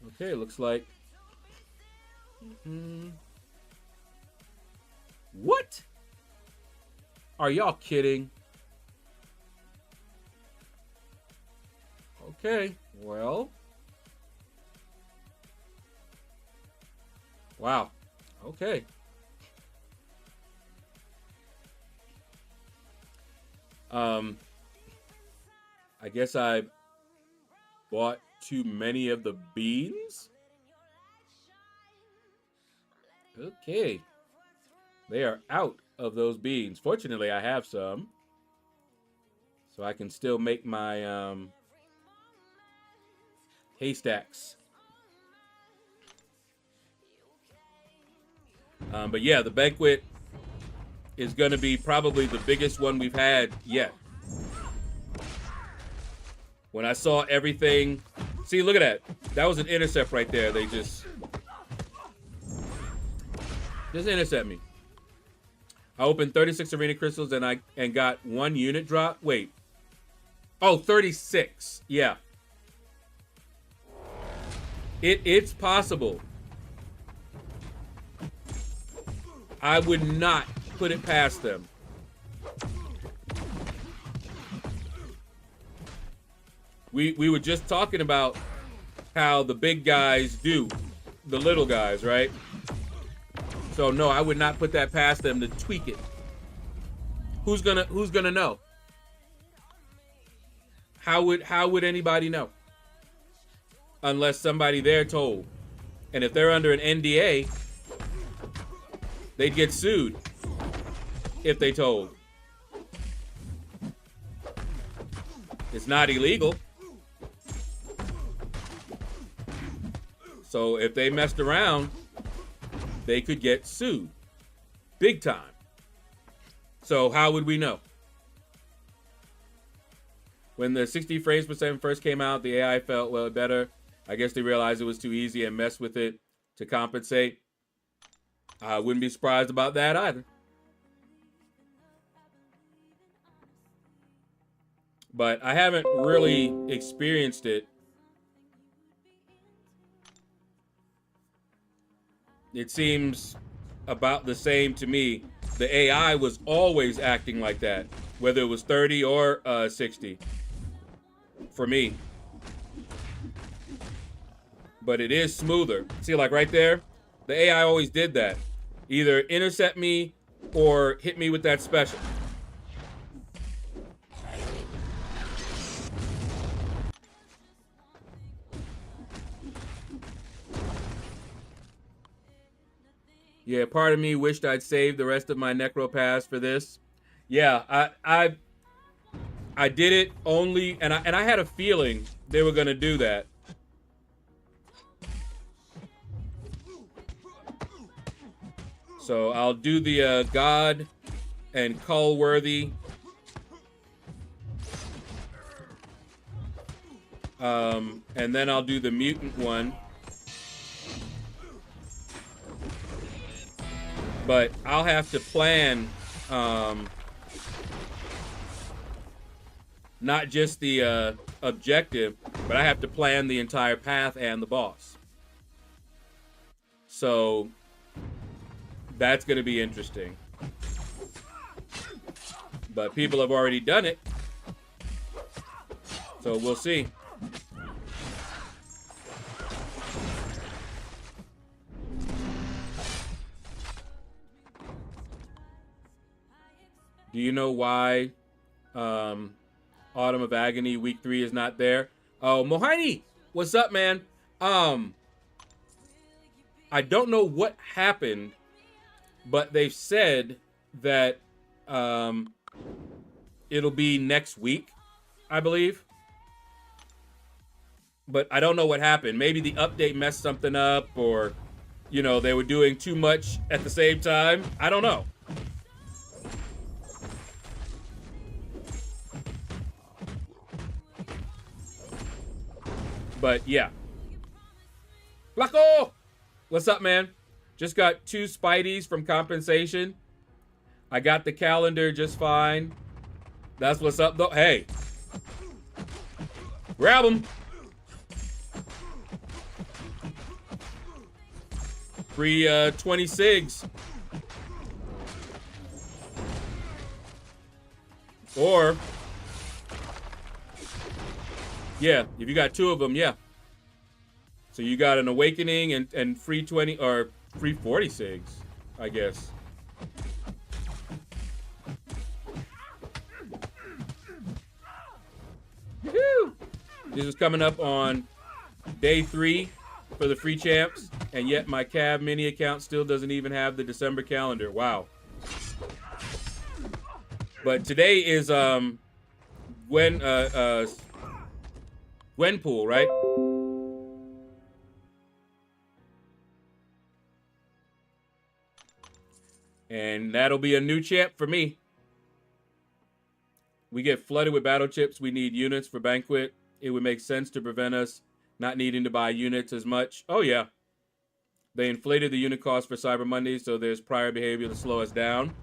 Speaker 2: Okay, looks like. What? Are y'all kidding? Okay, well. Wow. Okay. I guess I bought too many of the beans. Okay. They are out of those beans. Fortunately, I have some. So I can still make my haystacks. But yeah, the banquet is going to be probably the biggest one we've had yet. When I saw everything, see, look at that. That was an intercept right there. They just intercept me. I opened 36 arena crystals and got 1 unit drop. Wait. Oh, 36. Yeah. It's possible. I would not put it past them. We were just talking about how the big guys do the little guys, right? So no, I would not put that past them to tweak it. Who's gonna know? How would anybody know? Unless somebody there told. And if they're under an NDA, they'd get sued if they told. It's not illegal. So if they messed around, they could get sued. Big time. So how would we know? When the 60 frames per second first came out, the AI felt well better. I guess they realized it was too easy and messed with it to compensate. I wouldn't be surprised about that either. But I haven't really experienced it. It seems about the same to me. The AI was always acting like that, whether it was 30 or 60 for me. But it is smoother. See, like right there, the AI always did that. Either intercept me or hit me with that special. Yeah, part of me wished I'd saved the rest of my Necro Pass for this. Yeah, I did it only, and I had a feeling they were gonna do that. So I'll do the God and Cull-worthy. And then I'll do the mutant one. But I'll have to plan not just the objective, but I have to plan the entire path and the boss. So that's going to be interesting. But people have already done it. So we'll see. Do you know why Autumn of Agony Week 3 is not there? Oh, Mohini, what's up, man? I don't know what happened, but they've said that it'll be next week, I believe. But I don't know what happened. Maybe the update messed something up, or, you know, they were doing too much at the same time. I don't know. But yeah. Flacco! What's up, man? Just got 2 Spideys from compensation. I got the calendar just fine. That's what's up, though. Hey. Grab him. Free 20 SIGs. Or, yeah, if you got 2 of them, yeah. So you got an Awakening and free 20, or free 40 SIGs, I guess. Woo! This is coming up on day 3 for the free champs, and yet my Cav mini account still doesn't even have the December calendar. Wow. But today is Gwenpool, right? And that'll be a new champ for me. We get flooded with battle chips. We need units for Banquet. It would make sense to prevent us not needing to buy units as much. Oh, yeah. They inflated the unit cost for Cyber Monday, so there's prior behavior to slow us down.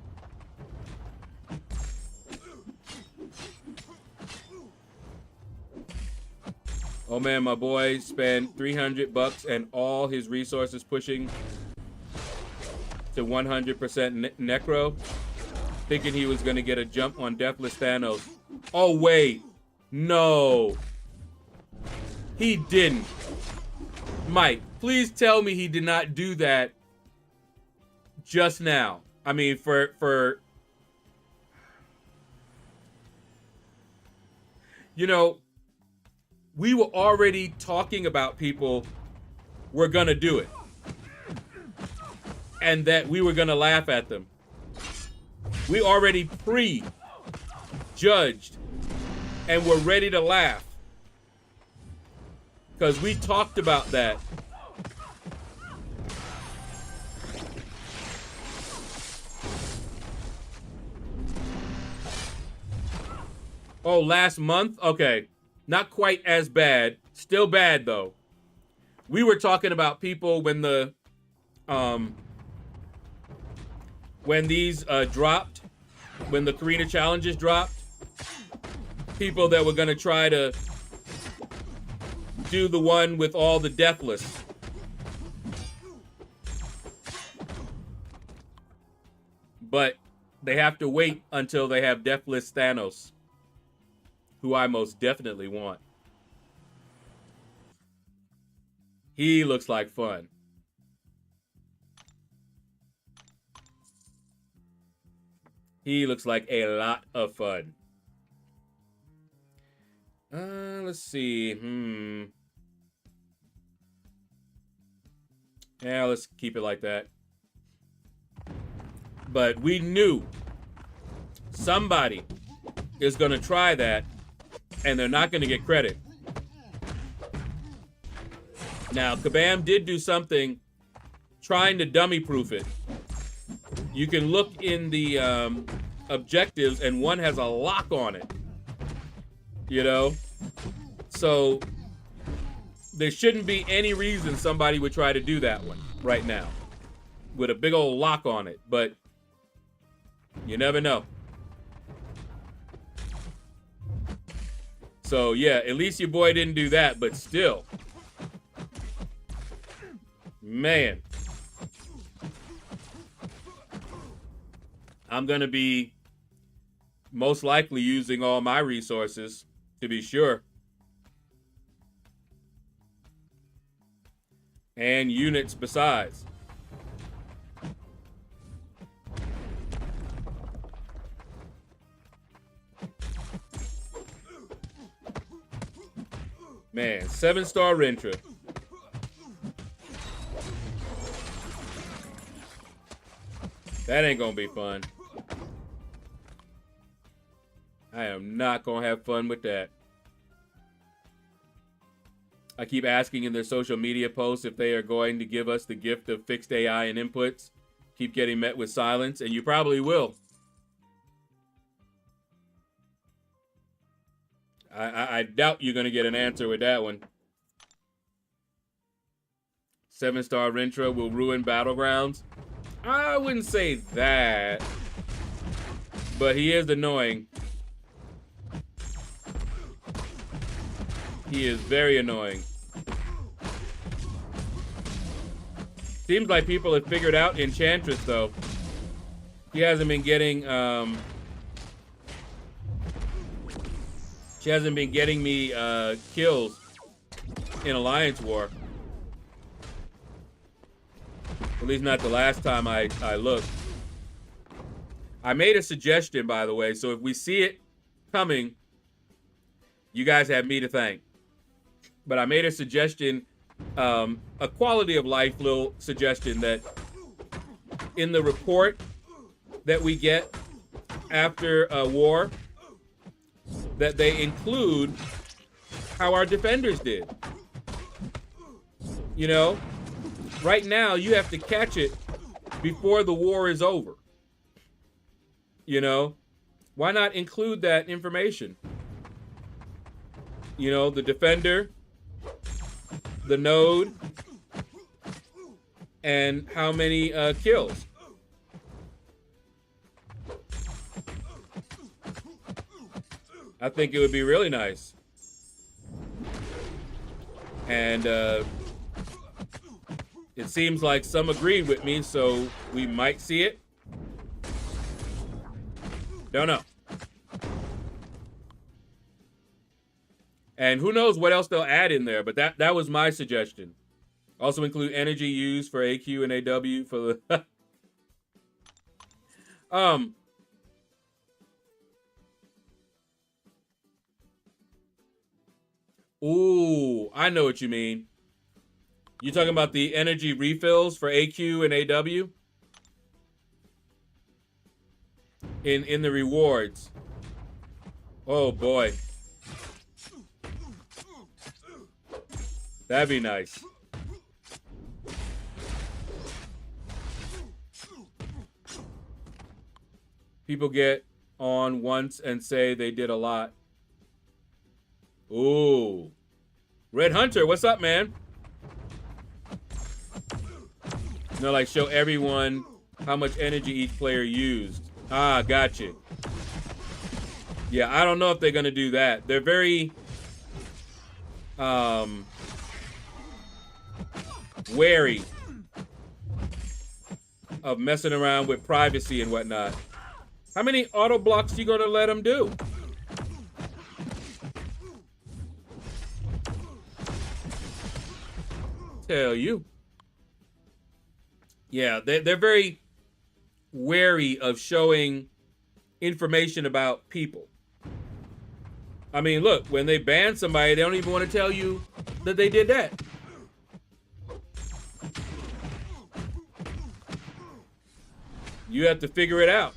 Speaker 2: Oh, man, my boy spent $300 and all his resources pushing to 100% Necro, thinking he was going to get a jump on Deathless Thanos. Oh, wait. No. He didn't. Mike, please tell me he did not do that just now. I mean, for you know, we were already talking about people were going to do it. And that we were going to laugh at them. We already pre-judged and were ready to laugh. Because we talked about that. Oh, last month? Okay. Not quite as bad. Still bad, though. We were talking about people when the when these dropped, when the Karina challenges dropped, people that were going to try to do the one with all the deathless. But they have to wait until they have Deathless Thanos, who I most definitely want. He looks like fun. He looks like a lot of fun. Let's see. Yeah, let's keep it like that. But we knew somebody is going to try that, and they're not going to get credit. Now, Kabam did do something trying to dummy-proof it. You can look in the objectives, and one has a lock on it. You know? So there shouldn't be any reason somebody would try to do that one right now. with a big old lock on it, but you never know. So yeah, at least your boy didn't do that, but still. Man. I'm gonna be most likely using all my resources, to be sure. And units besides. Man, 7-star Rentra. That ain't gonna be fun. I am not gonna have fun with that. I keep asking in their social media posts if they are going to give us the gift of fixed AI and inputs. Keep getting met with silence, and you probably will. I doubt you're going to get an answer with that one. 7-star Rentra will ruin Battlegrounds. I wouldn't say that, but he is annoying. He is very annoying. Seems like people have figured out Enchantress, though. He hasn't been getting, she hasn't been getting me kills in Alliance War. At least not the last time I looked. I made a suggestion, by the way, so if we see it coming, you guys have me to thank. But I made a suggestion, a quality of life little suggestion, that in the report that we get after a war, that they include how our defenders did. You know, right now you have to catch it before the war is over. You know, why not include that information? You know, the defender, the node, and how many kills. I think it would be really nice. And it seems like some agreed with me, so we might see it. Don't know. And who knows what else they'll add in there, but that was my suggestion. Also include energy used for AQ and AW for the Ooh, I know what you mean. You talking about the energy refills for AQ and AW? In the rewards. Oh boy. That'd be nice. People get on once and say they did a lot. Ooh. Red Hunter, what's up, man? You know, like show everyone how much energy each player used. Ah, gotcha. Yeah, I don't know if they're gonna do that. They're very wary of messing around with privacy and whatnot. How many auto blocks you gonna let them do? Tell you. Yeah, they're very wary of showing information about people. I mean, look, when they ban somebody, they don't even want to tell you that they did that. You have to figure it out.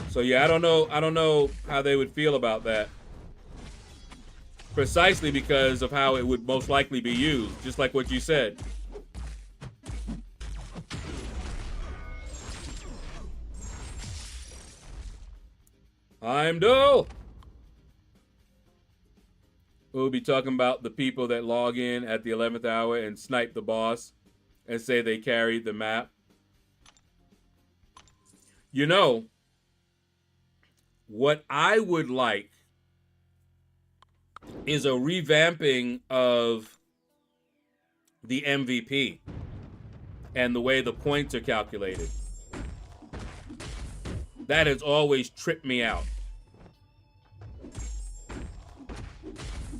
Speaker 2: So yeah, I don't know how they would feel about that. Precisely because of how it would most likely be used, just like what you said. I'm dull. We'll be talking about the people that log in at the 11th hour and snipe the boss. and say they carried the map. You know, what I would like is a revamping of the MVP and the way the points are calculated. That has always tripped me out.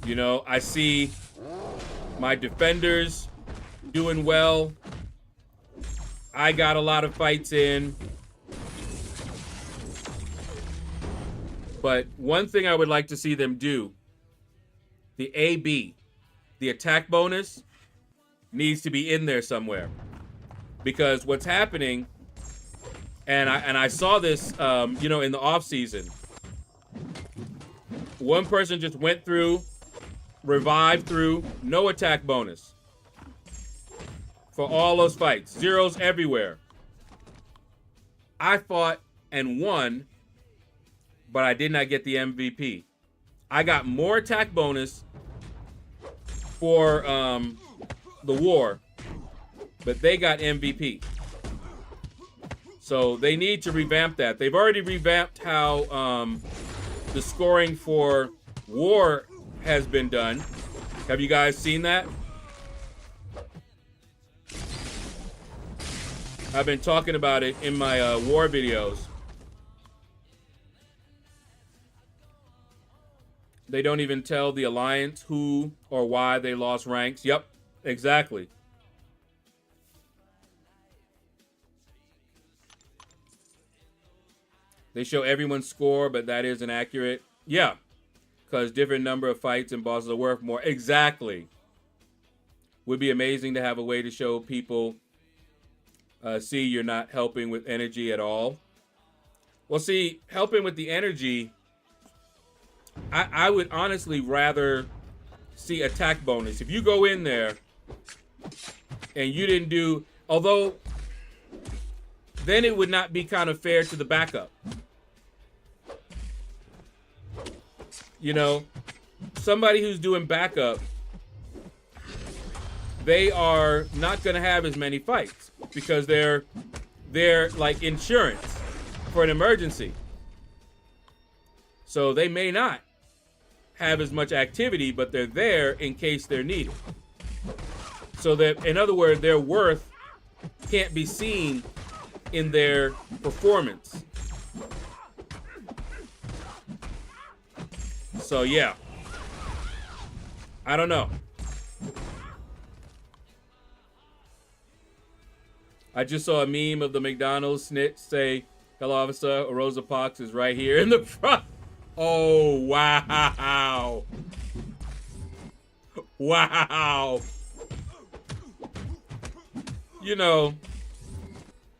Speaker 2: You know, I see my defenders doing well. I got a lot of fights in. But one thing I would like to see them do, the AB, the attack bonus, needs to be in there somewhere. Because what's happening, and I saw this, you know, in the off season. One person just went through, revived through, no attack bonus for all those fights, zeros everywhere. I fought and won, but I did not get the MVP. I got more attack bonus for the war, but they got MVP. So they need to revamp that. They've already revamped how the scoring for war has been done. Have you guys seen that? I've been talking about it in my war videos. They don't even tell the alliance who or why they lost ranks. Yep, exactly. They show everyone's score, but that isn't accurate. Yeah, because different number of fights and bosses are worth more. Exactly. Would be amazing to have a way to show people, see you're not helping with energy at all. Well, see, helping with the energy, I would honestly rather see attack bonus. If you go in there and you didn't do, although then it would not be kind of fair to the backup. You know, somebody who's doing backup, they are not going to have as many fights because they're like insurance for an emergency. So they may not have as much activity, but they're there in case they're needed. So that, in other words, their worth can't be seen in their performance. So yeah, I don't know. I just saw a meme of the McDonald's snitch say, "Hello, officer, a Rosa Parks is right here in the front." Oh, wow. Wow. You know,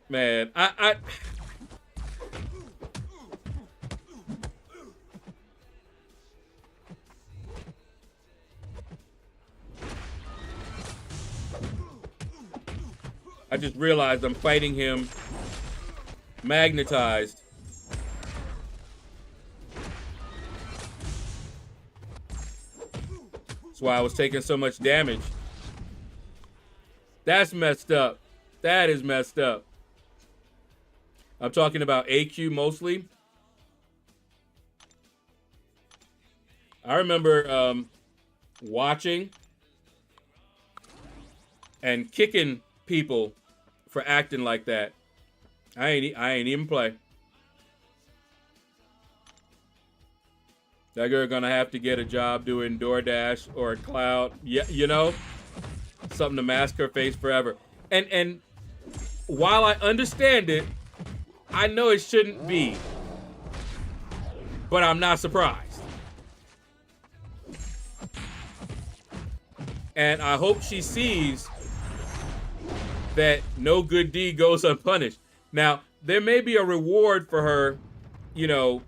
Speaker 2: man, I just realized I'm fighting him magnetized. That's why I was taking so much damage. That's messed up. That is messed up. I'm talking about AQ mostly. I remember watching and kicking people for acting like that. I ain't even play. That girl gonna have to get a job doing DoorDash or Cloud. Yeah, you know, something to mask her face forever. And while I understand it, I know it shouldn't be, but I'm not surprised. And I hope she sees that no good deed goes unpunished. Now, there may be a reward for her, you know,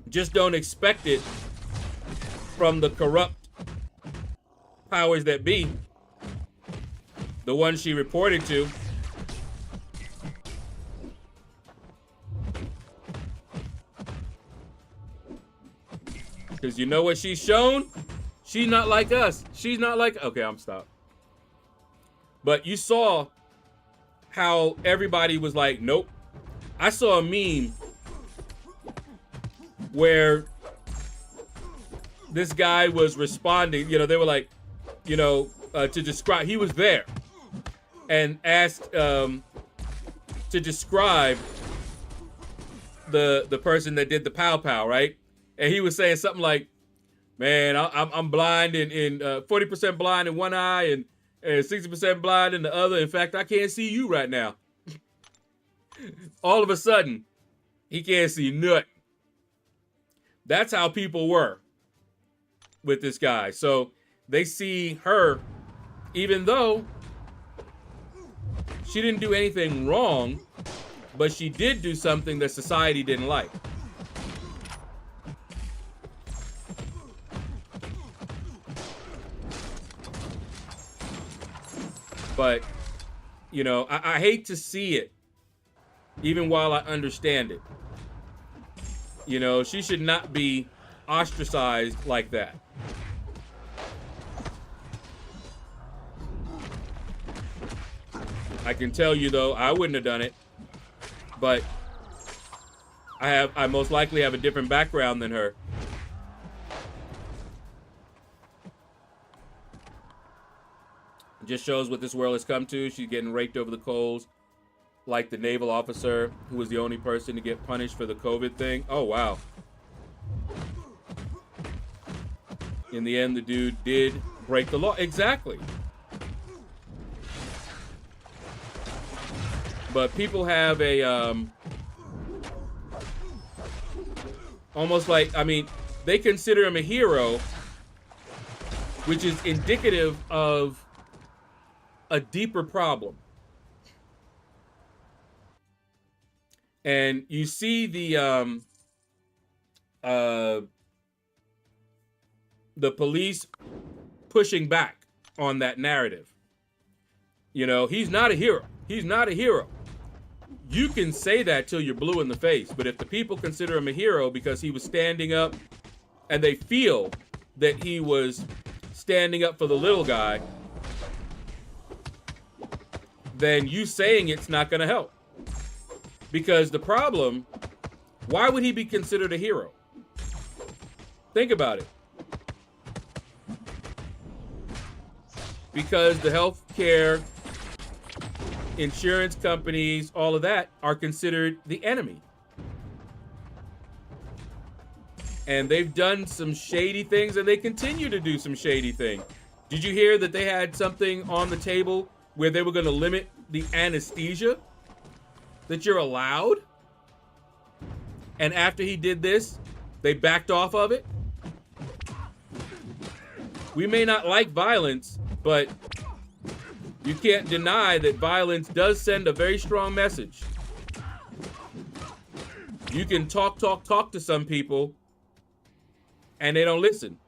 Speaker 2: just don't expect it from the corrupt powers that be, the one she reported to. Because you know what she's shown? She's not like us. She's not like, okay, I'm stopped. But you saw how everybody was like, nope. I saw a meme where this guy was responding, you know, they were like, you know, to describe, he was there and asked to describe the person that did the pow pow, right? And he was saying something like, man, I'm blind in 40% blind in one eye and 60% blind in the other. In fact, I can't see you right now. All of a sudden, he can't see nothing. That's how people were with this guy. So they see her, even though she didn't do anything wrong, but she did do something that society didn't like. But, you know, I hate to see it, even while I understand it. You know, she should not be ostracized like that. I can tell you, though, I wouldn't have done it. But I most likely have a different background than her. It just shows what this world has come to. She's getting raked over the coals like the naval officer who was the only person to get punished for the COVID thing. Oh, wow. In the end, the dude did break the law. Exactly. But people have a, almost like, I mean, they consider him a hero, which is indicative of a deeper problem. And you see the police pushing back on that narrative. You know, he's not a hero. He's not a hero. You can say that till you're blue in the face, but if the people consider him a hero because he was standing up and they feel that he was standing up for the little guy, then you saying it's not going to help. Because the problem, why would he be considered a hero? Think about it. Because the healthcare, insurance companies, all of that are considered the enemy. And they've done some shady things and they continue to do some shady things. Did you hear that they had something on the table where they were going to limit the anesthesia that you're allowed? And after he did this, they backed off of it? We may not like violence, but you can't deny that violence does send a very strong message. You can talk to some people and they don't listen.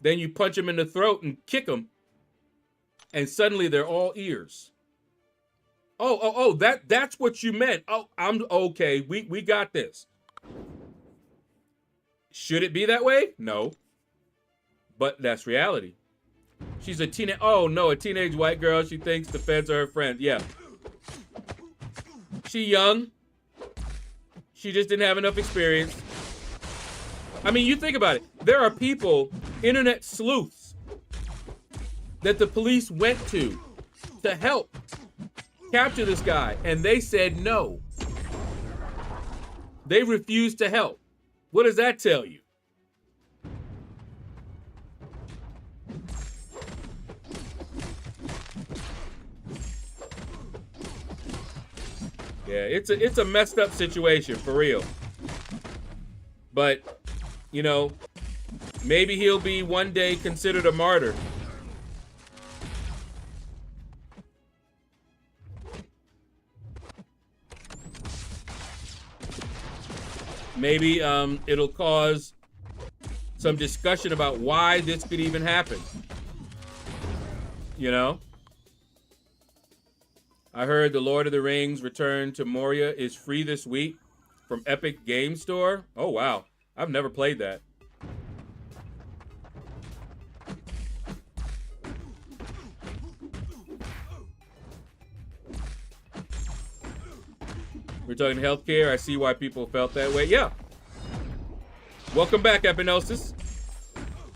Speaker 2: Then you punch them in the throat and kick them and suddenly they're all ears. Oh, that's what you meant. Oh, I'm okay. We got this. Should it be that way? No. But that's reality. She's a teenage, oh no, a teenage white girl. She thinks the feds are her friend. Yeah. She young. She just didn't have enough experience. I mean, you think about it. There are people, internet sleuths, that the police went to help capture this guy, and they said no. They refused to help. What does that tell you? Yeah, it's a messed up situation for real. But, you know, maybe he'll be one day considered a martyr. Maybe it'll cause some discussion about why this could even happen. You know? I heard the Lord of the Rings Return to Moria is free this week from Epic Game Store. Oh, wow. I've never played that. We're talking healthcare. I see why people felt that way. Yeah. Welcome back, Epinosis.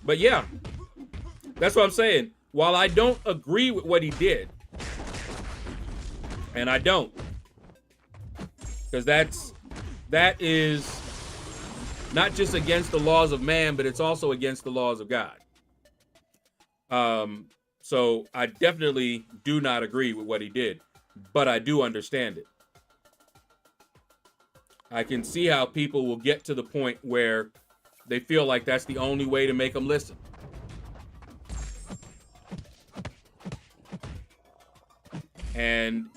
Speaker 2: But yeah, that's what I'm saying. While I don't agree with what he did, and I don't, because that is not just against the laws of man, but it's also against the laws of God. So I definitely do not agree with what he did, but I do understand it. I can see how people will get to the point where they feel like that's the only way to make them listen. And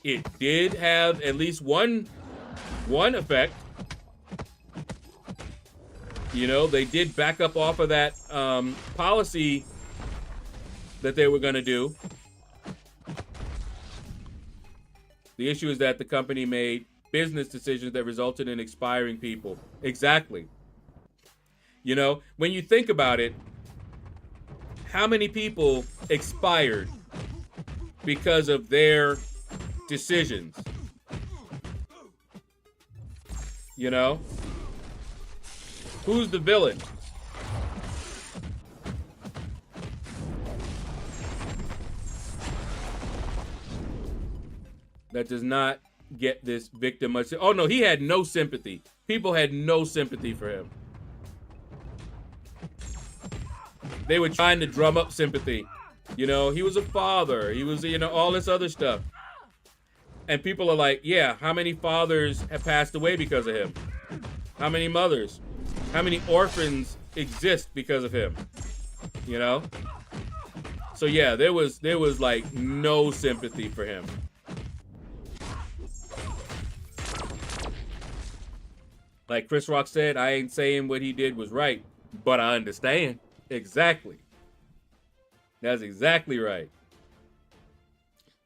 Speaker 2: it did have at least one effect. You know, they did back up off of that policy that they were going to do. The issue is that the company made business decisions that resulted in expiring people. Exactly. You know, when you think about it, how many people expired because of their decisions? You know? Who's the villain? That does not get this victim much. Oh no, he had no sympathy. People had no sympathy for him. They were trying to drum up sympathy. You know, he was a father. He was, you know, all this other stuff. And people are like, yeah, how many fathers have passed away because of him? How many mothers? How many orphans exist because of him? You know? So yeah, there was like no sympathy for him. Like Chris Rock said, I ain't saying what he did was right, but I understand. Exactly. That's exactly right.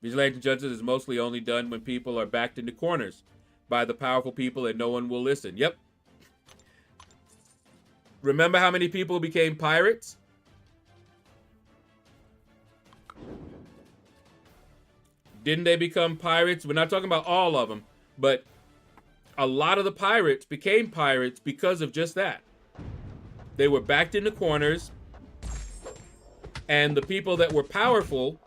Speaker 2: Vigilante justice is mostly only done when people are backed into corners by the powerful people and no one will listen. Yep. Remember how many people became pirates? Didn't they become pirates? We're not talking about all of them, but a lot of the pirates became pirates because of just that. They were backed into corners, and the people that were powerful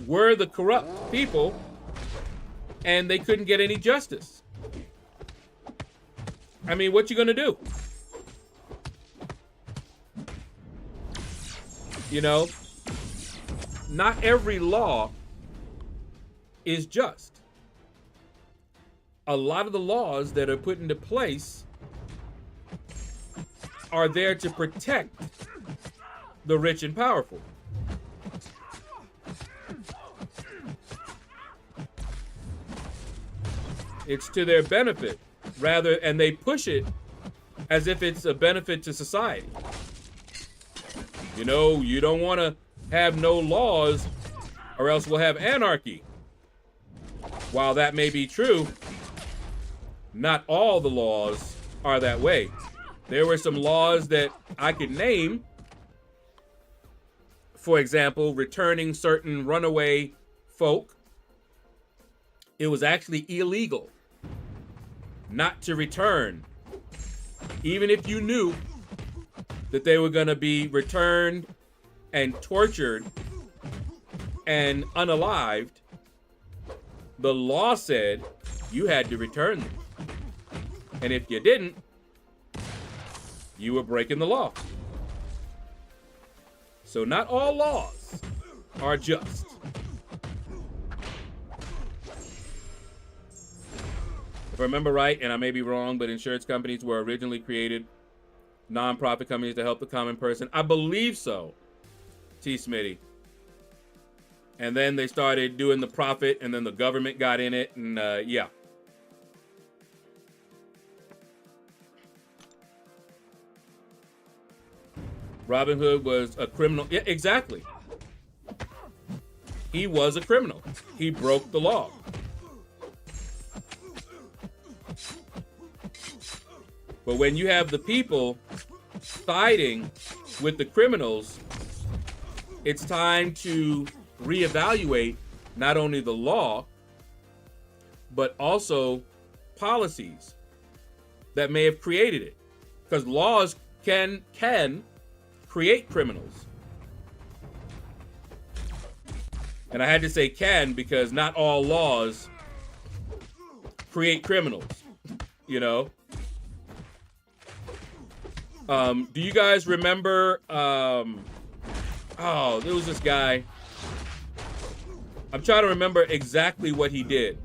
Speaker 2: were the corrupt people, and they couldn't get any justice. I mean, what you gonna do? You know, not every law is just. A lot of the laws that are put into place are there to protect the rich and powerful. It's to their benefit, rather, and they push it as if it's a benefit to society. You know, you don't want to have no laws or else we'll have anarchy. While that may be true, not all the laws are that way. There were some laws that I could name. For example, returning certain runaway folk. It was actually illegal not to return, even if you knew that they were going to be returned and tortured and unalived. The law said you had to return them. And if you didn't, you were breaking the law. So not all laws are just. If I remember right, and I may be wrong, but insurance companies were originally created, non-profit companies to help the common person. I believe so, T. Smitty. And then they started doing the profit, and then the government got in it, and yeah. Robin Hood was a criminal. Yeah, exactly. He was a criminal. He broke the law. But when you have the people siding with the criminals, it's time to reevaluate not only the law, but also policies that may have created it. Because laws can create criminals. And I had to say can because not all laws create criminals, you know? Do you guys remember, there was this guy. I'm trying to remember exactly what he did.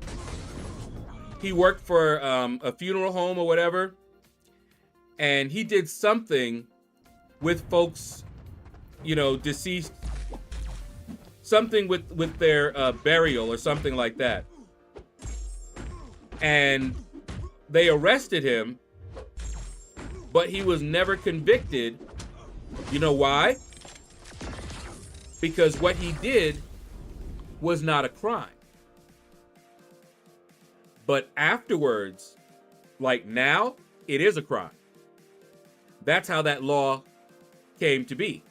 Speaker 2: He worked for a funeral home or whatever, and he did something with folks, you know, deceased, something with their burial or something like that. And they arrested him, but he was never convicted. You know why? Because what he did was not a crime. But afterwards, like now, it is a crime. That's how that law came to be.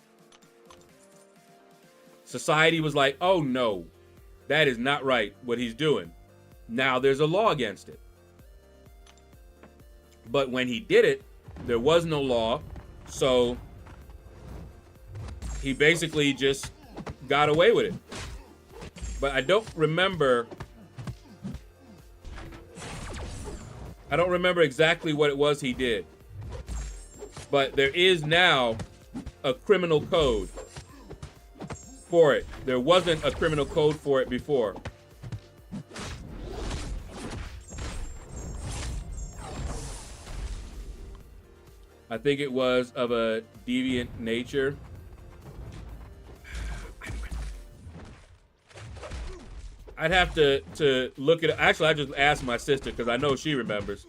Speaker 2: Society was like, oh no, that is not right what he's doing. Now there's a law against it. But when he did it, there was no law, so he basically just got away with it. But I don't remember exactly what it was he did. But there is now a criminal code for it. There wasn't a criminal code for it before. I think it was of a deviant nature. I'd have to look at it. Actually, I just asked my sister because I know she remembers.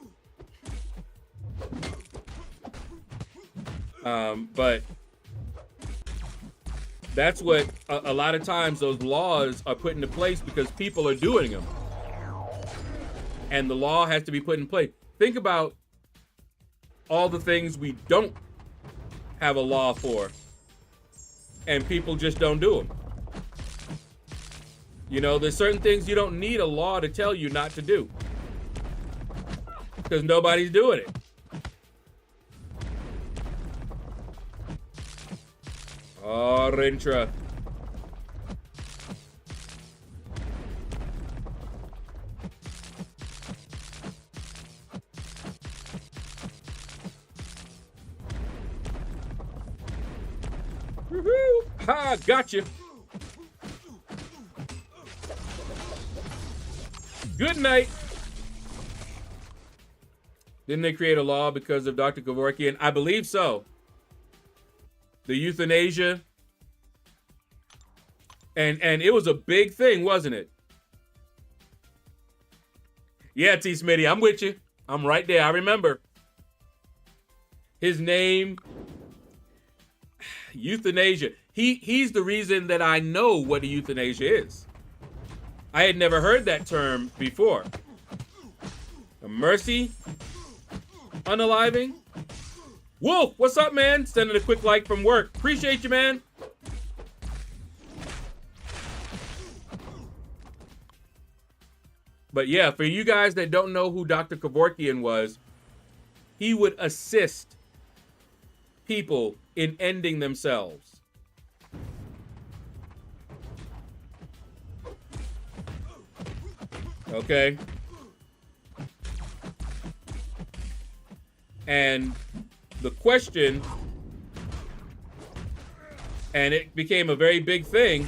Speaker 2: But that's what a lot of times those laws are put into place because people are doing them. And the law has to be put in place. Think about all the things we don't have a law for, and people just don't do them. You know, there's certain things you don't need a law to tell you not to do because nobody's doing it. Oh, Rintra. Woohoo! Ha! Gotcha. Good night. Didn't they create a law because of Dr. Kevorkian? I believe so. The euthanasia. And it was a big thing, wasn't it? Yeah, T. Smitty, I'm with you. I'm right there. I remember. His name, euthanasia. He's the reason that I know what a euthanasia is. I had never heard that term before. A mercy unaliving. Wolf, what's up, man? Sending a quick like from work. Appreciate you, man. But yeah, for you guys that don't know who Dr. Kevorkian was, he would assist people in ending themselves. Okay? And the question, and it became a very big thing,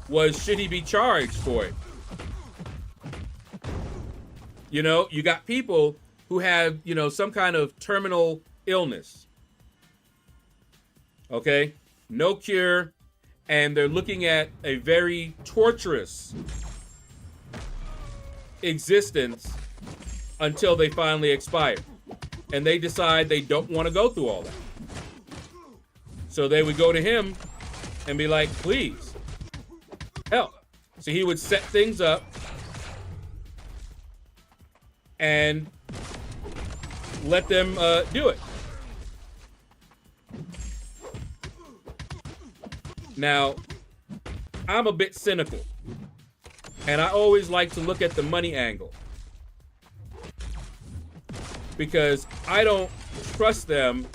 Speaker 2: was should he be charged for it? You know, you got people who have, you know, some kind of terminal illness. Okay? No cure, and they're looking at a very torturous existence until they finally expire. And they decide they don't want to go through all that. So they would go to him and be like, please, help. So he would set things up and let them do it. Now, I'm a bit cynical And I always like to look at the money angle, because I don't trust them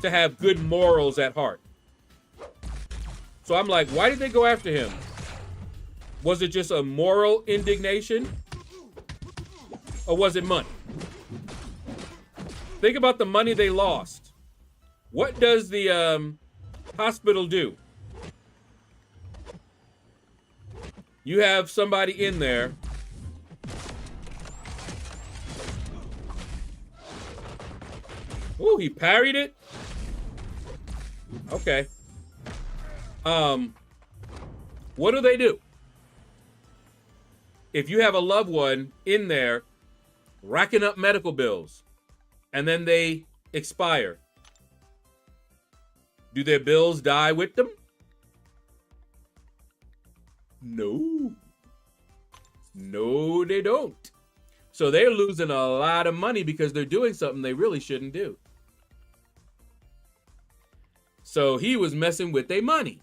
Speaker 2: to have good morals at heart. So I'm like, why did they go after him? Was it just a moral indignation? Or was it money? Think about the money they lost. What does the hospital do? You have somebody in there ooh, he parried it? Okay. What do? If you have a loved one in there racking up medical bills and then they expire, do their bills die with them? No. No, they don't. So they're losing a lot of money because they're doing something they really shouldn't do. So he was messing with their money.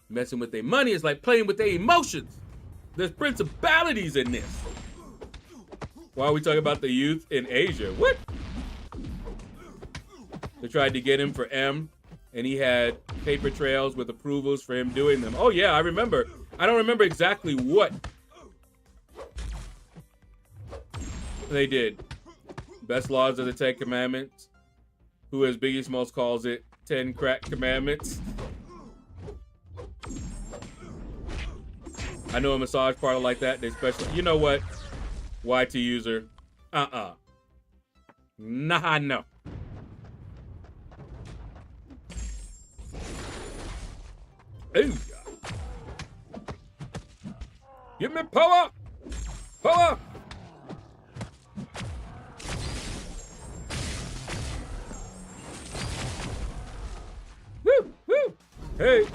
Speaker 2: Messing with their money is like playing with their emotions. There's principalities in this. Why are we talking about the youth in Asia? What? They tried to get him for M, and he had paper trails with approvals for him doing them. Oh yeah, I remember. I don't remember exactly what they did. Best laws of the 10 Commandments. Who, as Biggie Smalls calls it, 10 crack commandments. I know a massage parlor like that. They special. You know what? YT user. Nah, no. Ooh. Give me power. Power. Woo, woo. Hey.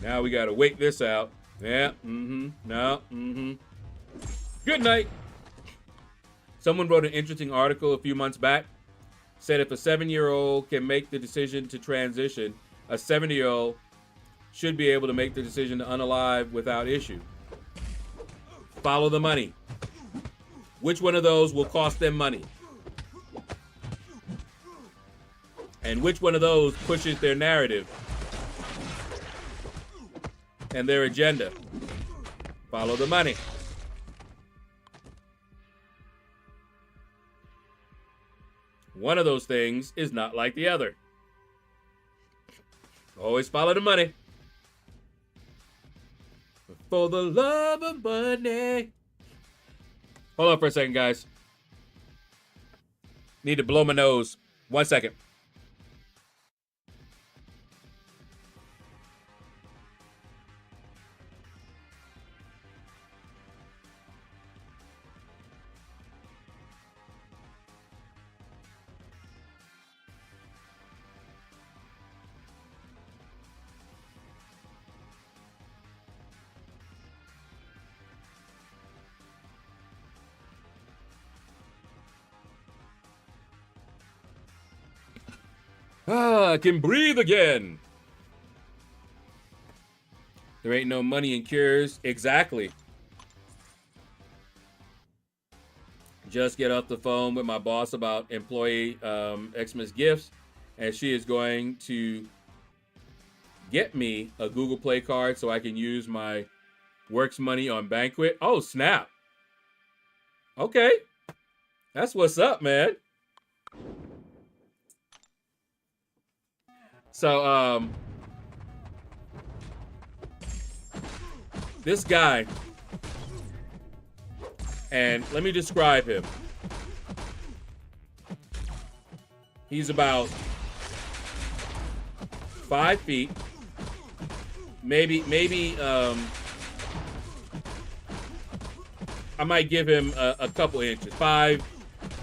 Speaker 2: Now we gotta wait this out. Yeah, no, Good night. Someone wrote an interesting article a few months back. Said if a 7-year-old can make the decision to transition, a 70-year-old should be able to make the decision to unalive without issue. Follow the money. Which one of those will cost them money? And which one of those pushes their narrative and their agenda? Follow the money. One of those things is not like the other. Always follow the money. For the love of money. Hold on for a second, guys. Need to blow my nose. 1 second. I can breathe again. There ain't no money in cures. Exactly. Just get off the phone with my boss about employee Xmas gifts, and she is going to get me a Google Play card so I can use my Works money on Banquet. Oh, snap. Okay. That's what's up, man. So, this guy, and let me describe him. He's about 5 feet, maybe, I might give him a couple inches, 5'1",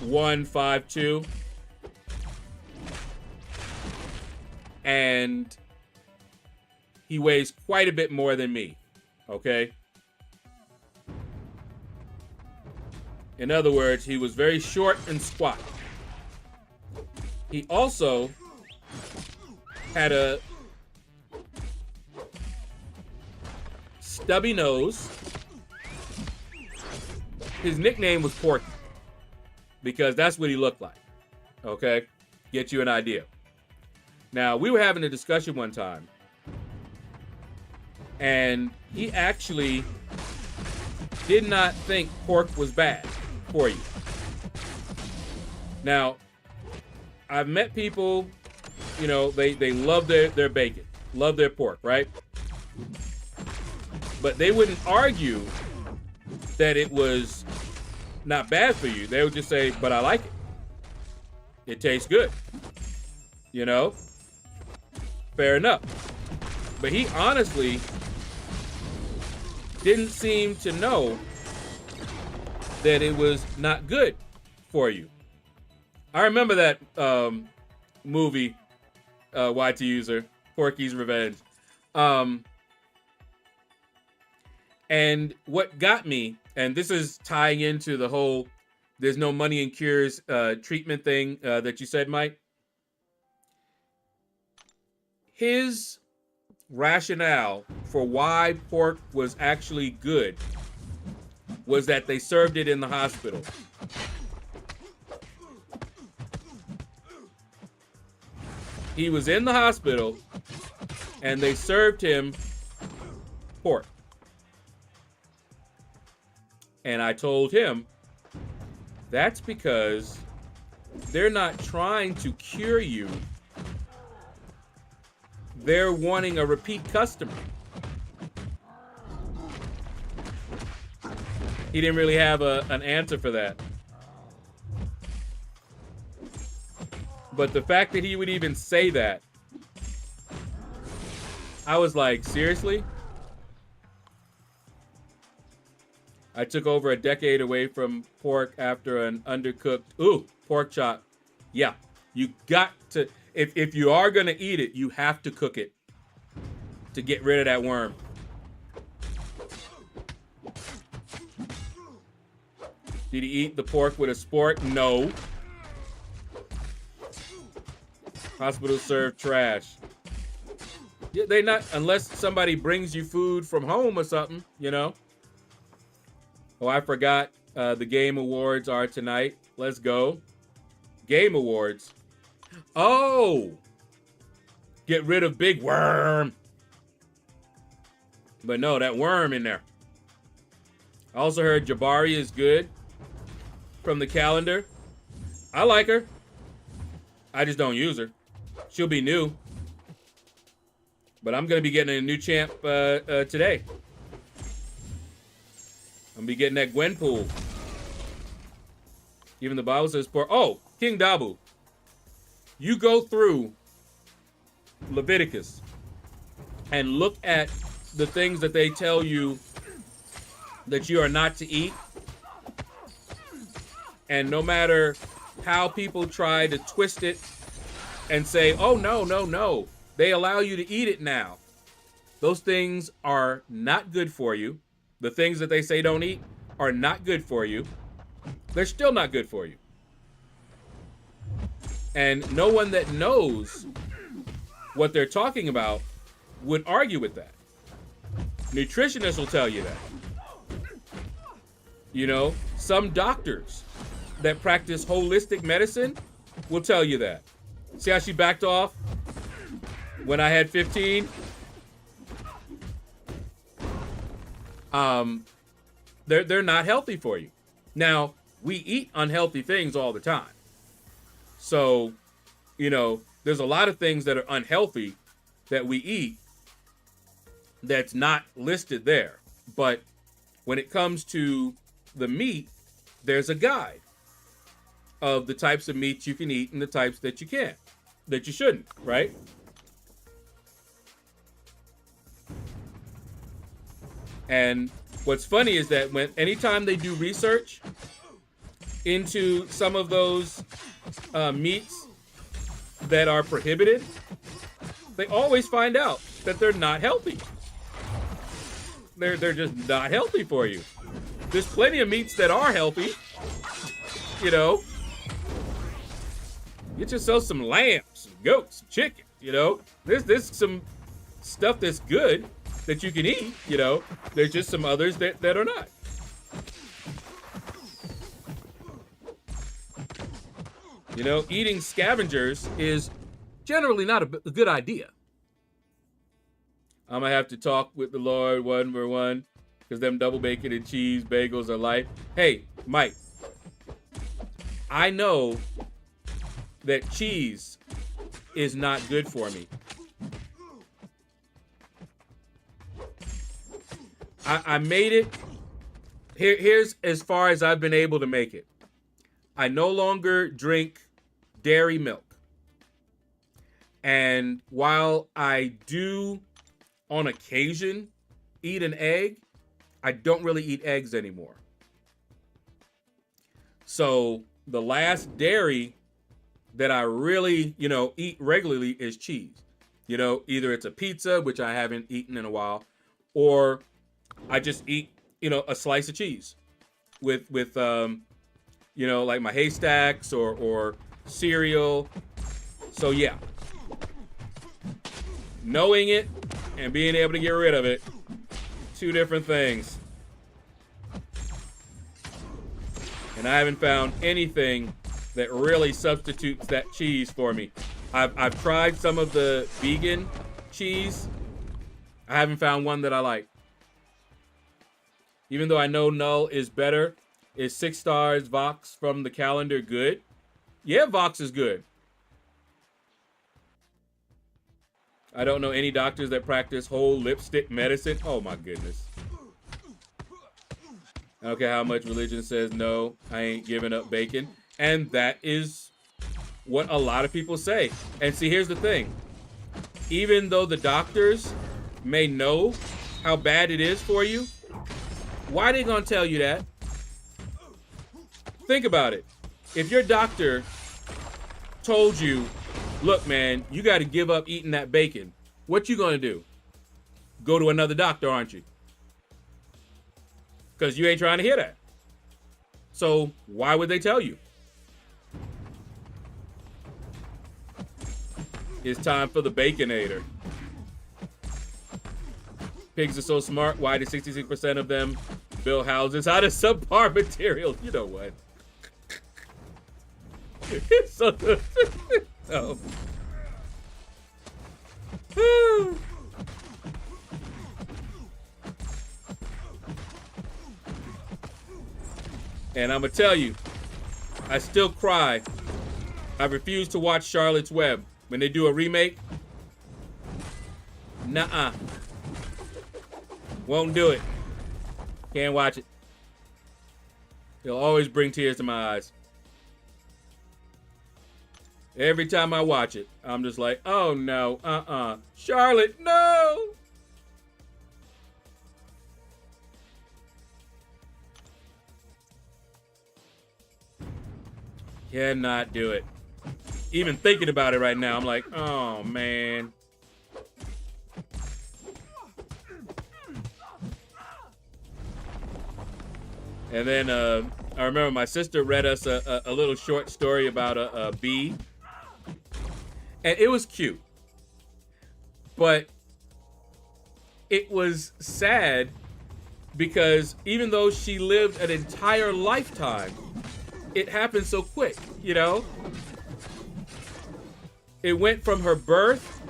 Speaker 2: 5'2". And he weighs quite a bit more than me, okay? In other words, he was very short and squat. He also had a stubby nose. His nickname was Porky because that's what he looked like. Okay? Get you an idea. Now, we were having a discussion one time, and he actually did not think pork was bad for you. Now, I've met people, you know, they love their bacon, love their pork, right? But they wouldn't argue that it was not bad for you. They would just say, but I like it. It tastes good. You know? Fair enough. But he honestly didn't seem to know that it was not good for you. I remember that movie, YT User, Porky's Revenge. And what got me, and this is tying into the whole there's no money in cures treatment thing that you said, Mike. His rationale for why pork was actually good was that they served it in the hospital. He was in the hospital and they served him pork. And I told him, that's because they're not trying to cure you. They're wanting a repeat customer. He didn't really have an answer for that. But the fact that he would even say that, I was like, seriously? I took over a decade away from pork after an undercooked, pork chop. Yeah, you got to, if you are gonna eat it, you have to cook it to get rid of that worm. Did he eat the pork with a spork? No. Hospitals serve trash. Yeah, they not, unless somebody brings you food from home or something, you know. Oh, I forgot the Game Awards are tonight. Let's go. Game Awards. Oh! Get rid of big worm. But no, that worm in there. I also heard Jabari is good from the calendar. I like her. I just don't use her. She'll be new. But I'm going to be getting a new champ today. I'm going to be getting that Gwenpool. Even the Bible says, King Dabu. You go through Leviticus and look at the things that they tell you that you are not to eat. And no matter how people try to twist it and say, oh, no, they allow you to eat it now. Those things are not good for you. The things that they say don't eat are not good for you. They're still not good for you. And no one that knows what they're talking about would argue with that. Nutritionists will tell you that. You know, some doctors that practice holistic medicine will tell you that. See how she backed off when I had 15? They're not healthy for you. Now, we eat unhealthy things all the time. So, you know, there's a lot of things that are unhealthy that we eat that's not listed there. But when it comes to the meat, there's a guide of the types of meats you can eat and the types that you can't, that you shouldn't, right? And what's funny is that anytime they do research into some of those meats that are prohibited, they always find out that they're not healthy. They're just not healthy for you. There's plenty of meats that are healthy. You know, get yourself some lamb, some goats, some chicken. You know, there's some stuff that's good. that you can eat, you know. There's just some others that are not. You know, eating scavengers is generally not a good idea. I'm gonna have to talk with the Lord one for one, because them double bacon and cheese bagels are life. Hey, Mike, I know that cheese is not good for me. I made it. Here's as far as I've been able to make it. I no longer drink dairy milk. And while I do, on occasion, eat an egg, I don't really eat eggs anymore. So the last dairy that I really, you know, eat regularly is cheese. You know, either it's a pizza, which I haven't eaten in a while, or I just eat, you know, a slice of cheese with you know, like my haystacks or cereal. So yeah, knowing it and being able to get rid of it, two different things. And I haven't found anything that really substitutes that cheese for me. I've tried some of the vegan cheese. I haven't found one that I like. Even though I know Null is better. Is 6 stars Vox from the calendar good? Yeah, Vox is good. I don't know any doctors that practice whole lipstick medicine. Oh my goodness. I don't care how much religion says no, I ain't giving up bacon. And that is what a lot of people say. And see, here's the thing. Even though the doctors may know how bad it is for you, why are they gonna tell you that? Think about it. If your doctor told you, look, man, you got to give up eating that bacon, what you gonna do? Go to another doctor, aren't you? Because you ain't trying to hear that. So why would they tell you? It's time for the Baconator. Pigs are so smart. Why did 66% of them build houses out of subpar materials? You know what? So, oh. And I'm gonna tell you, I still cry. I refuse to watch Charlotte's Web when they do a remake. Nuh-uh. Won't do it. Can't watch it. It'll always bring tears to my eyes. Every time I watch it, I'm just like, oh no, Charlotte, no! Cannot do it. Even thinking about it right now, I'm like, oh man. And then I remember my sister read us a little short story about a bee. And it was cute. But it was sad because even though she lived an entire lifetime, it happened so quick, you know? It went from her birth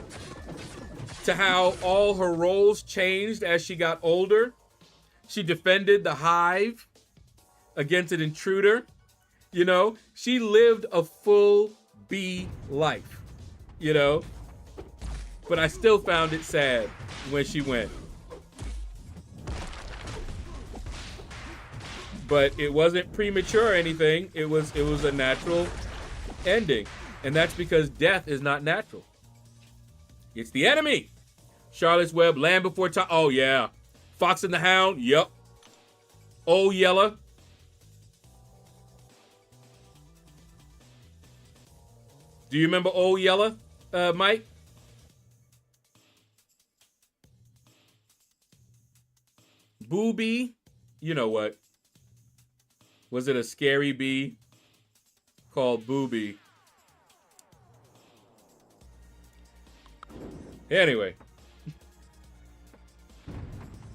Speaker 2: to how all her roles changed as she got older. She defended the hive against an intruder. You know, she lived a full bee life, you know? But I still found it sad when she went. But it wasn't premature or anything. It was a natural ending. And that's because death is not natural. It's the enemy. Charlotte's Web, Land Before Time. Oh, yeah. Fox and the Hound. Yup. Old Yeller. Do you remember Old Yeller, Mike? Booby. You know what? Was it a scary bee called Booby? Anyway.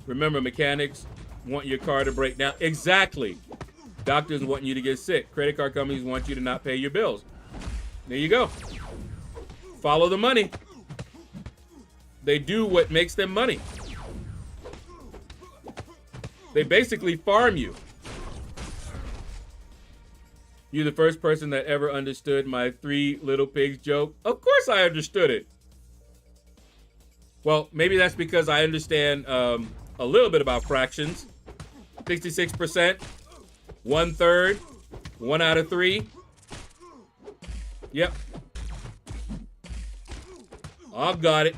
Speaker 2: Remember, mechanics want your car to break down. Exactly. Doctors want you to get sick. Credit card companies want you to not pay your bills. There you go. Follow the money. They do what makes them money. They basically farm you. You're the first person that ever understood my 3 little pigs joke. Of course I understood it. Well, maybe that's because I understand a little bit about fractions. 66%, 1/3, 1 out of 3. Yep. I've got it.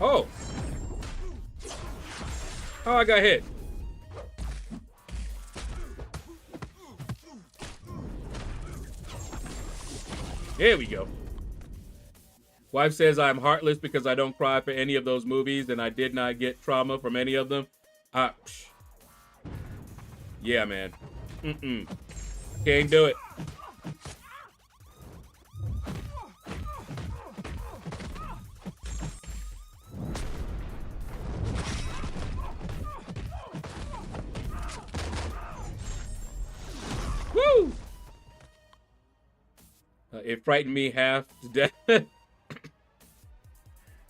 Speaker 2: Oh. Oh, I got hit. There we go. Wife says I'm heartless because I don't cry for any of those movies and I did not get trauma from any of them. Yeah, man. Can't do it. Woo! It frightened me half to death.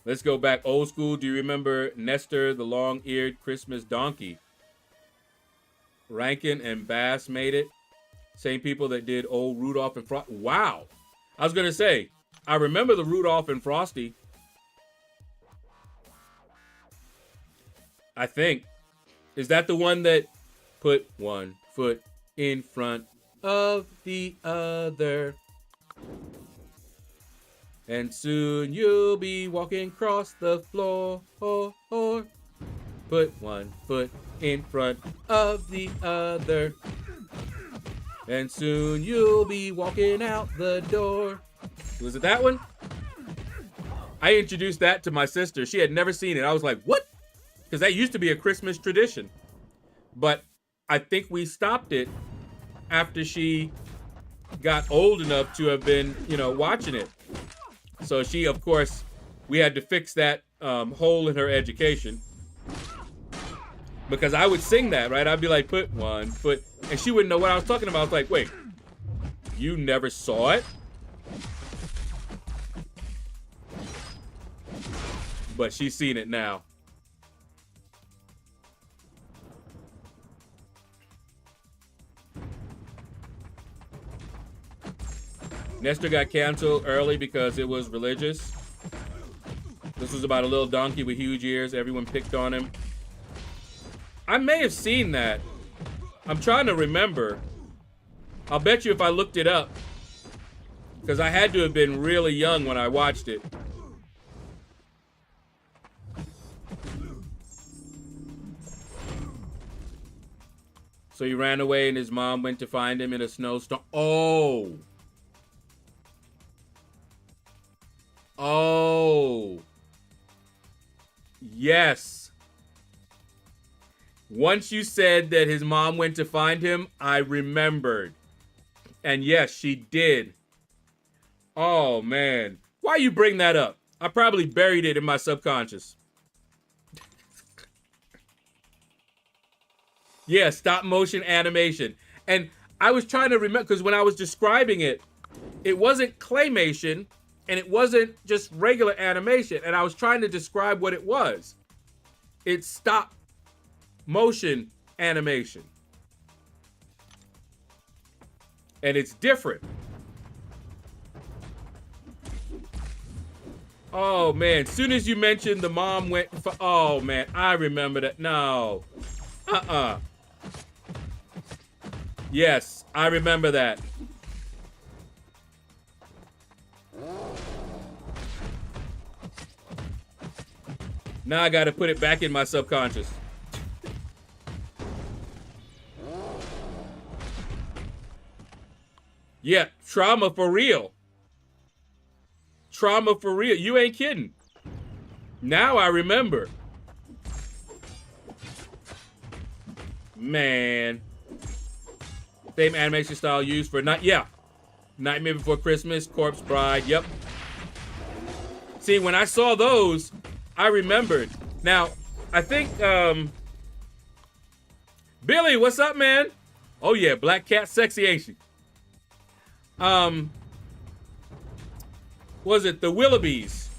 Speaker 2: Let's go back old school. Do you remember Nestor, the long-eared Christmas donkey? Rankin and Bass made it. Same people that did old Rudolph and Frosty. Wow. I was going to say, I remember the Rudolph and Frosty. I think. Is that the one that put one foot in front of the other? And soon you'll be walking across the floor. Put one foot in front of the other. And soon you'll be walking out the door. Was it that one? I introduced that to my sister. She had never seen it. I was like, what? Because that used to be a Christmas tradition. But I think we stopped it after she got old enough to have been, watching it. So she, of course, we had to fix that hole in her education. Because I would sing that, right? I'd be like, put one foot. And she wouldn't know what I was talking about. I was like, wait, you never saw it? But she's seen it now. Nestor got canceled early because it was religious. This was about a little donkey with huge ears. Everyone picked on him. I may have seen that. I'm trying to remember. I'll bet you if I looked it up. Because I had to have been really young when I watched it. So he ran away and his mom went to find him in a snowstorm. Oh. Oh. Yes. Once you said that his mom went to find him, I remembered. And yes, she did. Oh, man. Why you bring that up? I probably buried it in my subconscious. Yeah, stop motion animation. And I was trying to remember, because when I was describing it, it wasn't claymation, and it wasn't just regular animation. And I was trying to describe what it was. It's stop motion animation. And it's different. Oh, man. As soon as you mentioned the mom went for... Oh, man. I remember that. No. Yes, I remember that. Now I gotta put it back in my subconscious. Yeah, trauma for real. Trauma for real. You ain't kidding. Now I remember. Man. Same animation style used for Nightmare Before Christmas, Corpse Bride. Yep. See, when I saw those, I remembered. Now, I think, Billy, what's up, man? Oh yeah, Black Cat sexy, ain't she? Was it the Willoughbys?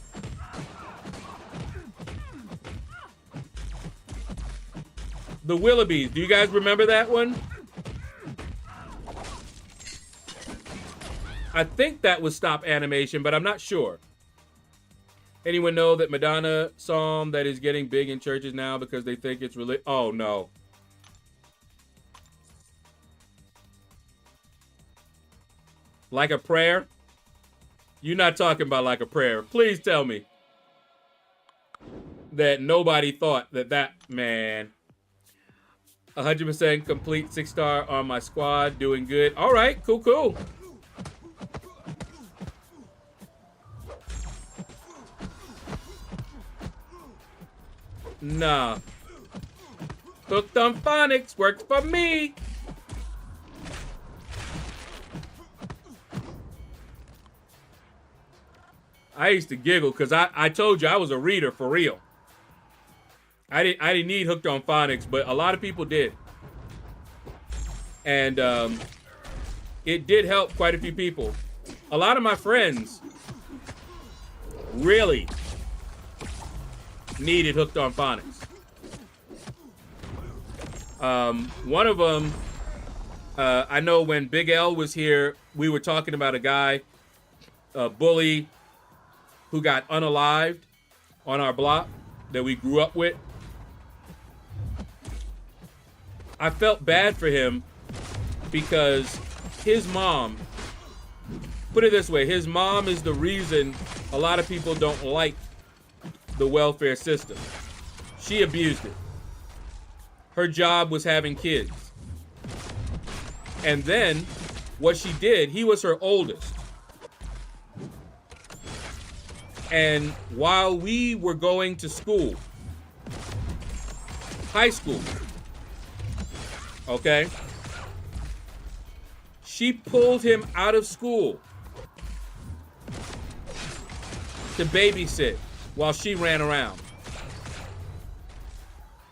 Speaker 2: The Willoughbys. Do you guys remember that one? I think that was stop animation, but I'm not sure. Anyone know that Madonna song that is getting big in churches now because they think it's really? Oh no. Like a Prayer? You're not talking about Like a Prayer. Please tell me that nobody thought that man. 100% complete 6-star on my squad, doing good. All right, cool. Nah. Hooked on phonics works for me. I used to giggle because I told you I was a reader for real. I didn't need Hooked on Phonics, but a lot of people did. And it did help quite a few people. A lot of my friends really needed Hooked on Phonics. One of them, I know when Big L was here, we were talking about a guy, a bully, who got unalived on our block that we grew up with. I felt bad for him because his mom, put it this way, his mom is the reason a lot of people don't like the welfare system. She abused it. Her job was having kids. And then what she did, he was her oldest. And while we were going to school, high school, okay, she pulled him out of school to babysit while she ran around.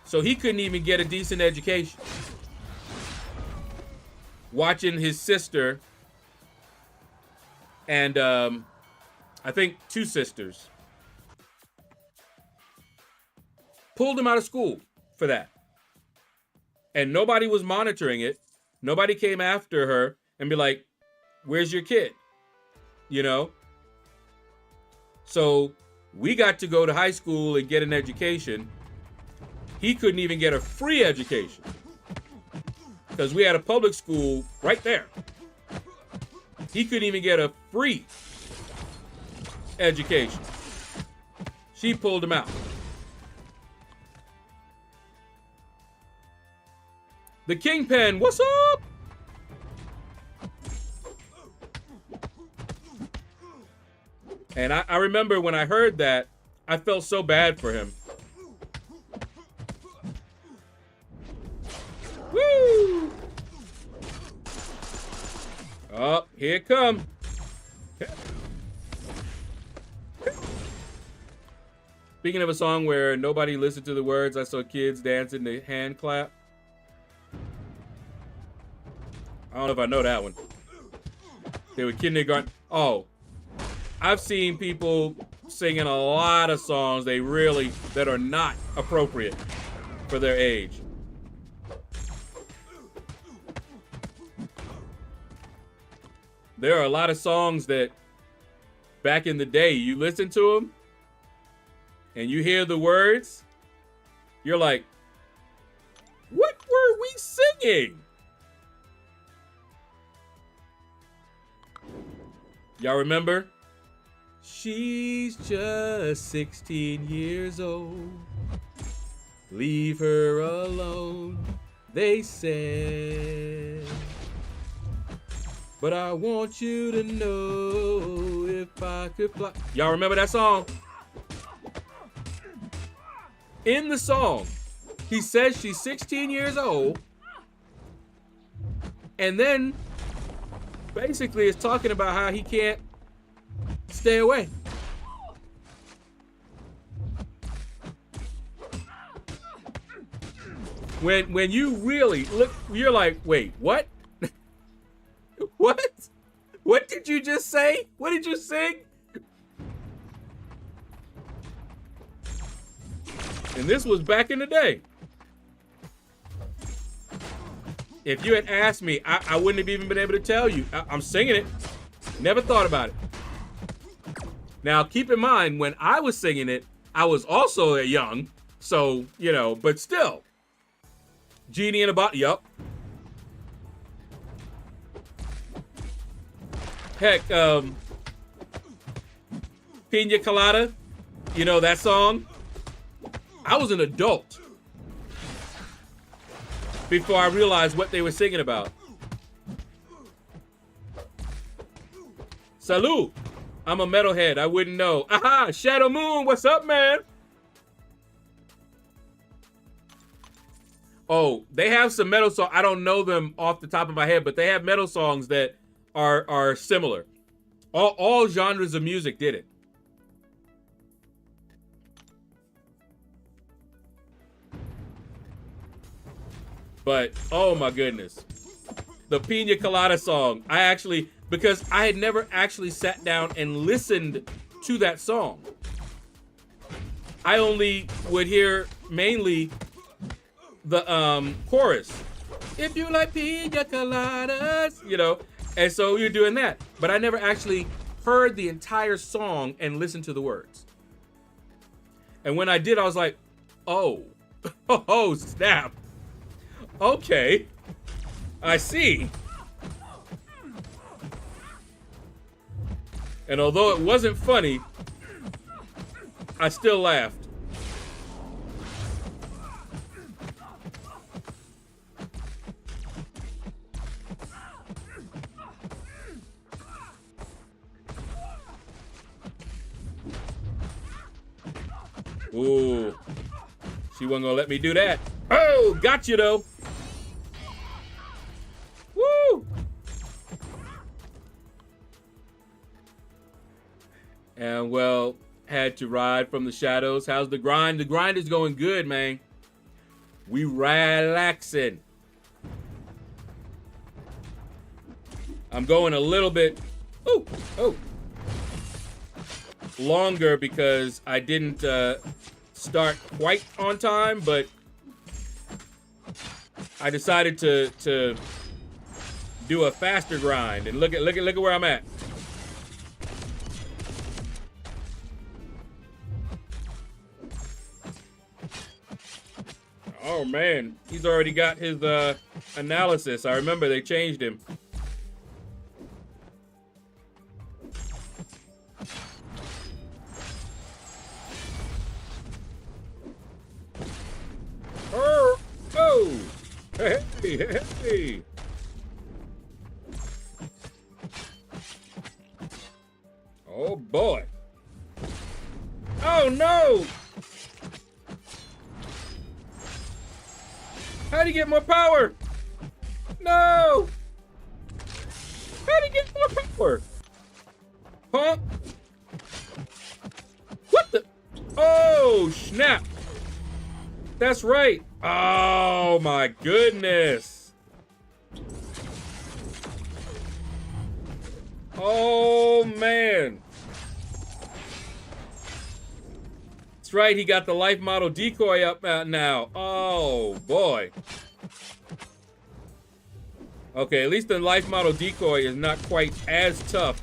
Speaker 2: So he couldn't even get a decent education. Watching his sister and I think 2 sisters pulled him out of school for that. And nobody was monitoring it. Nobody came after her and be like, where's your kid? You know? So we got to go to high school and get an education. He couldn't even get a free education because we had a public school right there. He couldn't even get a free education. She pulled him out. The Kingpin, what's up? And I remember when I heard that, I felt so bad for him. Woo! Oh, here it comes. Speaking of a song where nobody listened to the words, I saw kids dancing the hand clap. I don't know if I know that one. They were kindergarten. Oh, I've seen people singing a lot of songs that are not appropriate for their age. There are a lot of songs that back in the day, you listen to them and you hear the words, you're like, what were we singing? Y'all remember? She's just 16 years old. Leave her alone, they said. But I want you to know if I could fly. Y'all remember that song? In the song, he says she's 16 years old. And then basically it's talking about how he can't stay away. when you really look, you're like, wait, what? What? What did you just say? What did you sing? And this was back in the day. If you had asked me, I wouldn't have even been able to tell you. I'm singing it. Never thought about it. Now, keep in mind, when I was singing it, I was also young. So, you know, but still. Genie in a bottle. Yup. Heck, Pina Colada. You know that song? I was an adult before I realized what they were singing about. Salud. I'm a metalhead. I wouldn't know. Aha! Shadow Moon, what's up, man? Oh, they have some metal songs. I don't know them off the top of my head, but they have metal songs that are similar. All genres of music did it. But, oh my goodness. The Pina Colada song. I actually, because I had never actually sat down and listened to that song. I only would hear mainly the chorus. If you like Pina Coladas, you know. And so you're doing that. But I never actually heard the entire song and listened to the words. And when I did, I was like, oh. Oh, snap. Okay. I see. And although it wasn't funny, I still laughed. Ooh. She wasn't gonna let me do that. Oh, got you though. Woo! And well, had to ride from the shadows. How's the grind? The grind is going good, man. We relaxing. I'm going a little bit, longer because I didn't start quite on time, but I decided to do a faster grind. And look at where I'm at. Oh man, he's already got his analysis. I remember they changed him. Oh, hey. Oh boy. Oh no. How'd he get more power? No. How'd he get more power? Huh? What the? Oh, snap. That's right. Oh my goodness. Oh man. That's right, he got the life model decoy up now. Oh boy. Okay, at least the life model decoy is not quite as tough.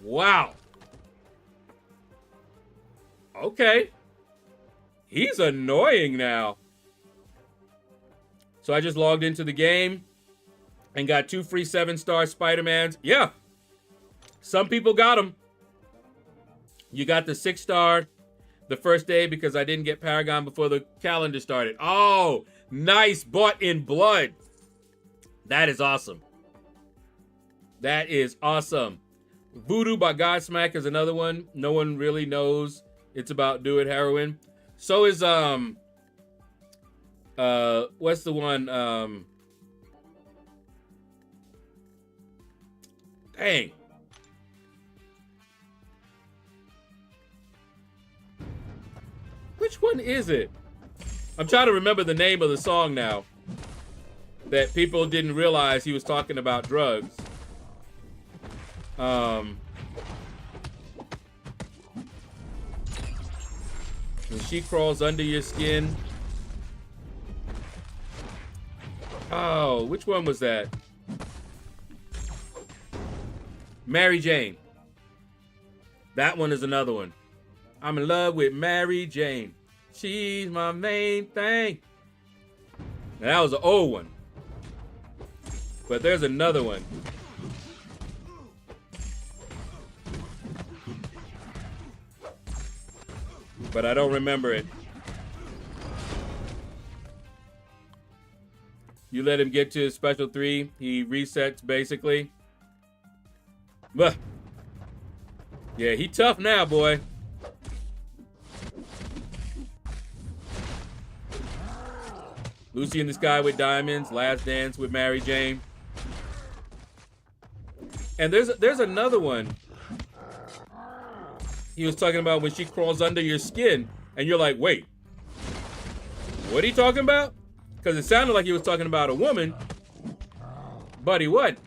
Speaker 2: Wow. Okay. He's annoying now. So I just logged into the game and got 2 free 7-star Spider-Mans. Yeah. Some people got them. You got the 6-star the first day because I didn't get Paragon before the calendar started. Oh, nice. Bought in blood. That is awesome. That is awesome. Voodoo by Godsmack is another one. No one really knows it's about Do It Heroin. So is what's the one? Dang. Which one is it? I'm trying to remember the name of the song now. That people didn't realize he was talking about drugs. When she crawls under your skin. Oh, which one was that? Mary Jane. That one is another one. I'm in love with Mary Jane. She's my main thing. Now, that was an old one. But there's another one. But I don't remember it. You let him get to his special 3, he resets basically. But yeah, he tough now, boy. Lucy in the Sky with Diamonds, Last Dance with Mary Jane. And there's another one. He was talking about when she crawls under your skin, and you're like, wait, what are you talking about? Because it sounded like he was talking about a woman, but he wasn't.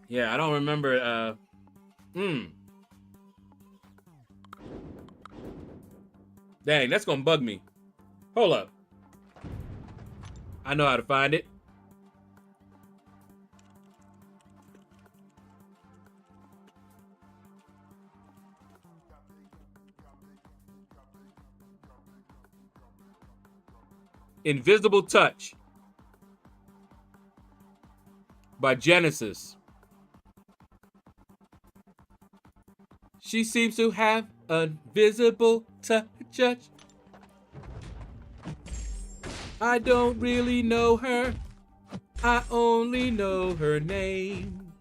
Speaker 2: Yeah, I don't remember. Dang, that's gonna bug me. Hold up. I know how to find it. Invisible Touch by Genesis. She seems to have a visible touch. I don't really know her. I only know her name.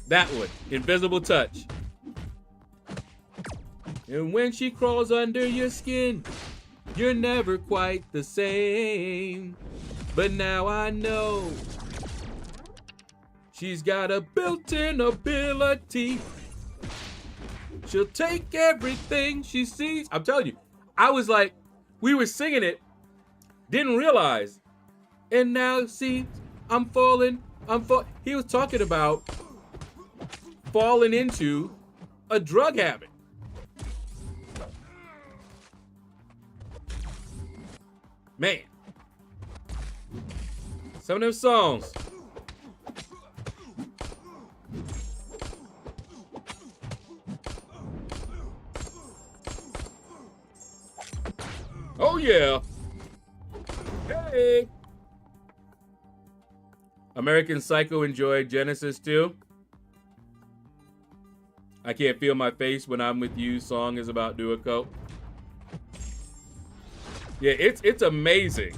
Speaker 2: That one, Invisible Touch. And when she crawls under your skin, you're never quite the same. But now I know she's got a built-in ability. She'll take everything she sees. I'm telling you, I was like, we were singing it, didn't realize. And now see, I'm falling. He was talking about falling into a drug habit. Man, some of them songs. Oh yeah. Hey. American Psycho enjoyed Genesis too. I Can't Feel My Face When I'm With You song is about Duoco. Yeah, it's amazing.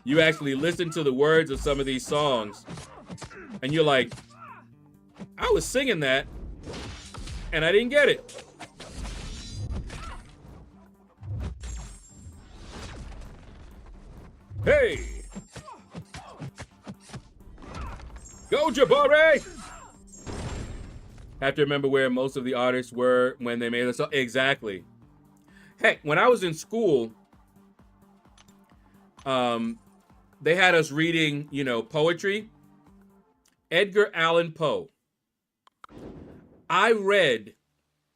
Speaker 2: You actually listen to the words of some of these songs, and you're like, I was singing that, and I didn't get it. Hey! Go, Jabari! Have to remember where most of the artists were when they made the song. Exactly. Heck, when I was in school, they had us reading, poetry. Edgar Allan Poe. I read,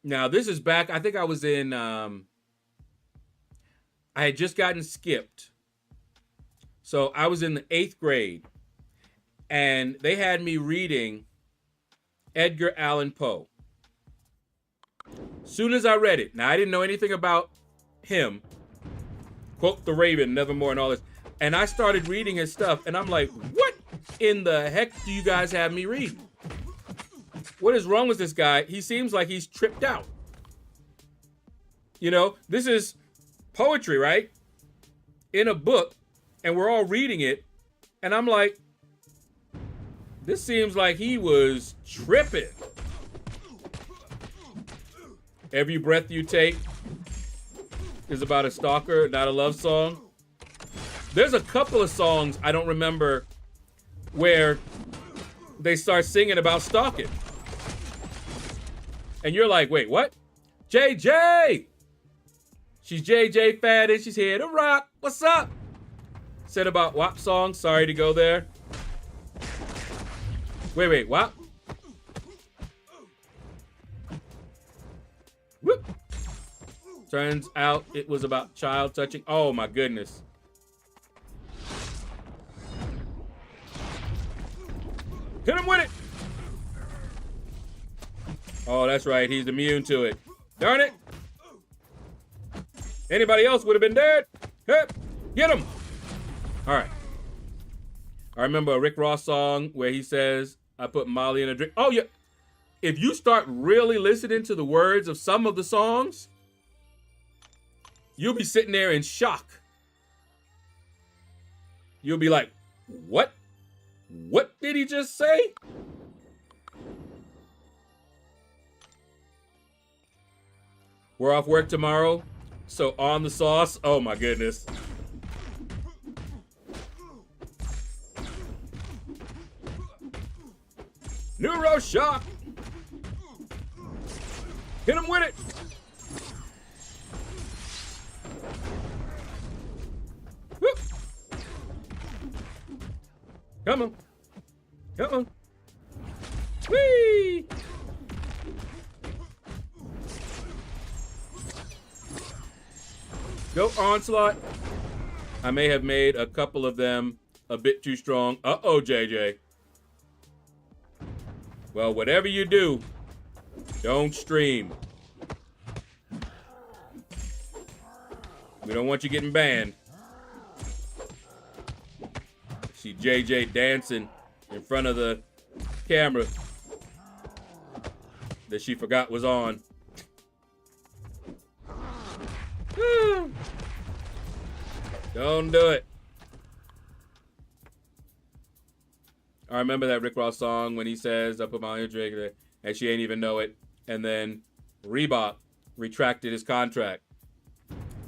Speaker 2: now this is back, I think I was in, I had just gotten skipped. So I was in the 8th grade, and they had me reading Edgar Allan Poe. Soon as I read it, now I didn't know anything about him. Quote the Raven, Nevermore, and all this. And I started reading his stuff, and I'm like, what in the heck do you guys have me read? What is wrong with this guy? He seems like he's tripped out. This is poetry, right? In a book, and we're all reading it, and I'm like, this seems like he was tripping. Every Breath You Take is about a stalker, not a love song. There's a couple of songs I don't remember where they start singing about stalking. And you're like, wait, what? JJ! She's JJ Fadden. She's here to rock. What's up? Said about WAP song. Sorry to go there. Wait, WAP? Whoop. Turns out it was about child touching. Oh my goodness. Hit him with it. Oh, that's right. He's immune to it. Darn it. Anybody else would have been dead. Hey, get him. All right. I remember a Rick Ross song where he says, I put Molly in a drink. Oh, yeah. If you start really listening to the words of some of the songs, you'll be sitting there in shock. You'll be like, what? What did he just say? We're off work tomorrow, so on the sauce. Oh my goodness. Neuro shock. Hit him with it. Whoop. Come on. Come on. Whee! Go onslaught. I may have made a couple of them a bit too strong. Uh-oh, JJ. Well, whatever you do, don't stream. We don't want you getting banned. See JJ dancing in front of the camera that she forgot was on. Don't do it. I remember that Rick Ross song when he says, I put my own drink there, and she ain't even know it. And then Reebok retracted his contract.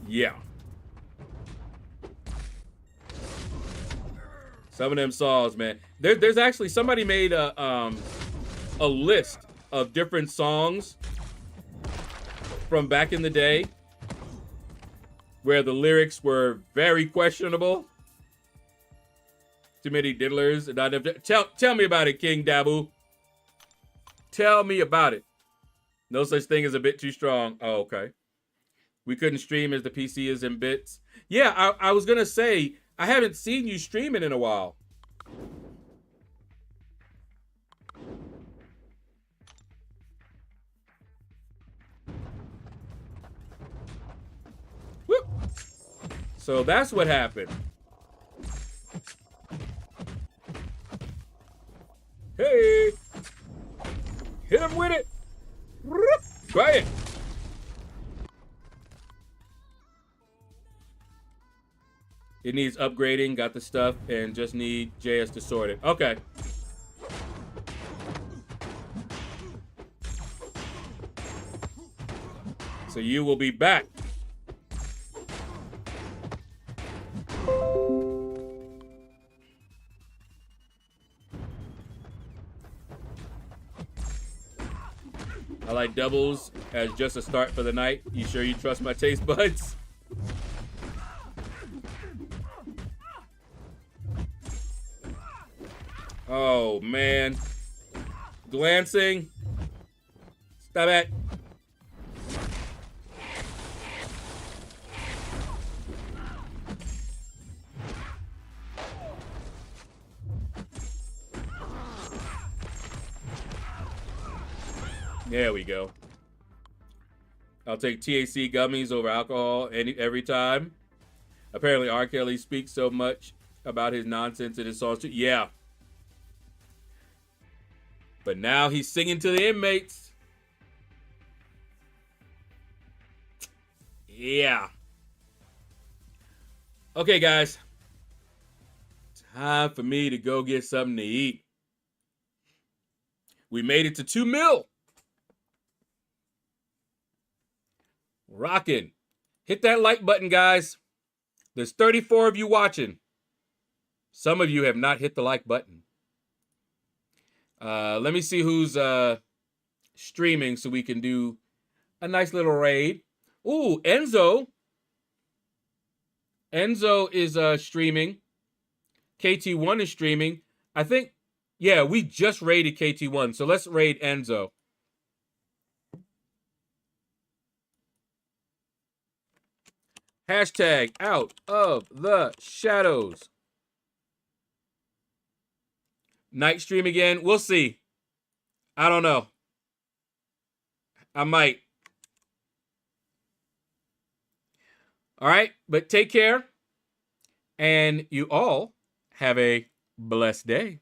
Speaker 2: Yeah. Some of them songs, man. There's actually, somebody made a list of different songs from back in the day where the lyrics were very questionable. Too many diddlers. Tell me about it, King Dabu. Tell me about it. No such thing as a bit too strong. Oh, okay. We couldn't stream as the PC is in bits. Yeah, I was going to say, I haven't seen you streaming in a while. Whoop. So that's what happened. Hey! Hit him with it! Try it! It needs upgrading, got the stuff, and just need JS to sort it. Okay. So you will be back. I like doubles as just a start for the night. You sure you trust my taste buds? Oh, man. Glancing. Stop it. There we go. I'll take THC gummies over alcohol every time. Apparently, R. Kelly speaks so much about his nonsense in his songs too. Yeah. But now he's singing to the inmates. Yeah. Okay, guys. Time for me to go get something to eat. We made it to 2 mil. Rockin'. Hit that like button, guys. There's 34 of you watching. Some of you have not hit the like button. Let me see who's streaming so we can do a nice little raid. Ooh, Enzo. Enzo is streaming. KT1 is streaming. I think, yeah, we just raided KT1, so let's raid Enzo. Hashtag out of the shadows. Night stream again. We'll see. I don't know. I might. All right, but take care. And you all have a blessed day.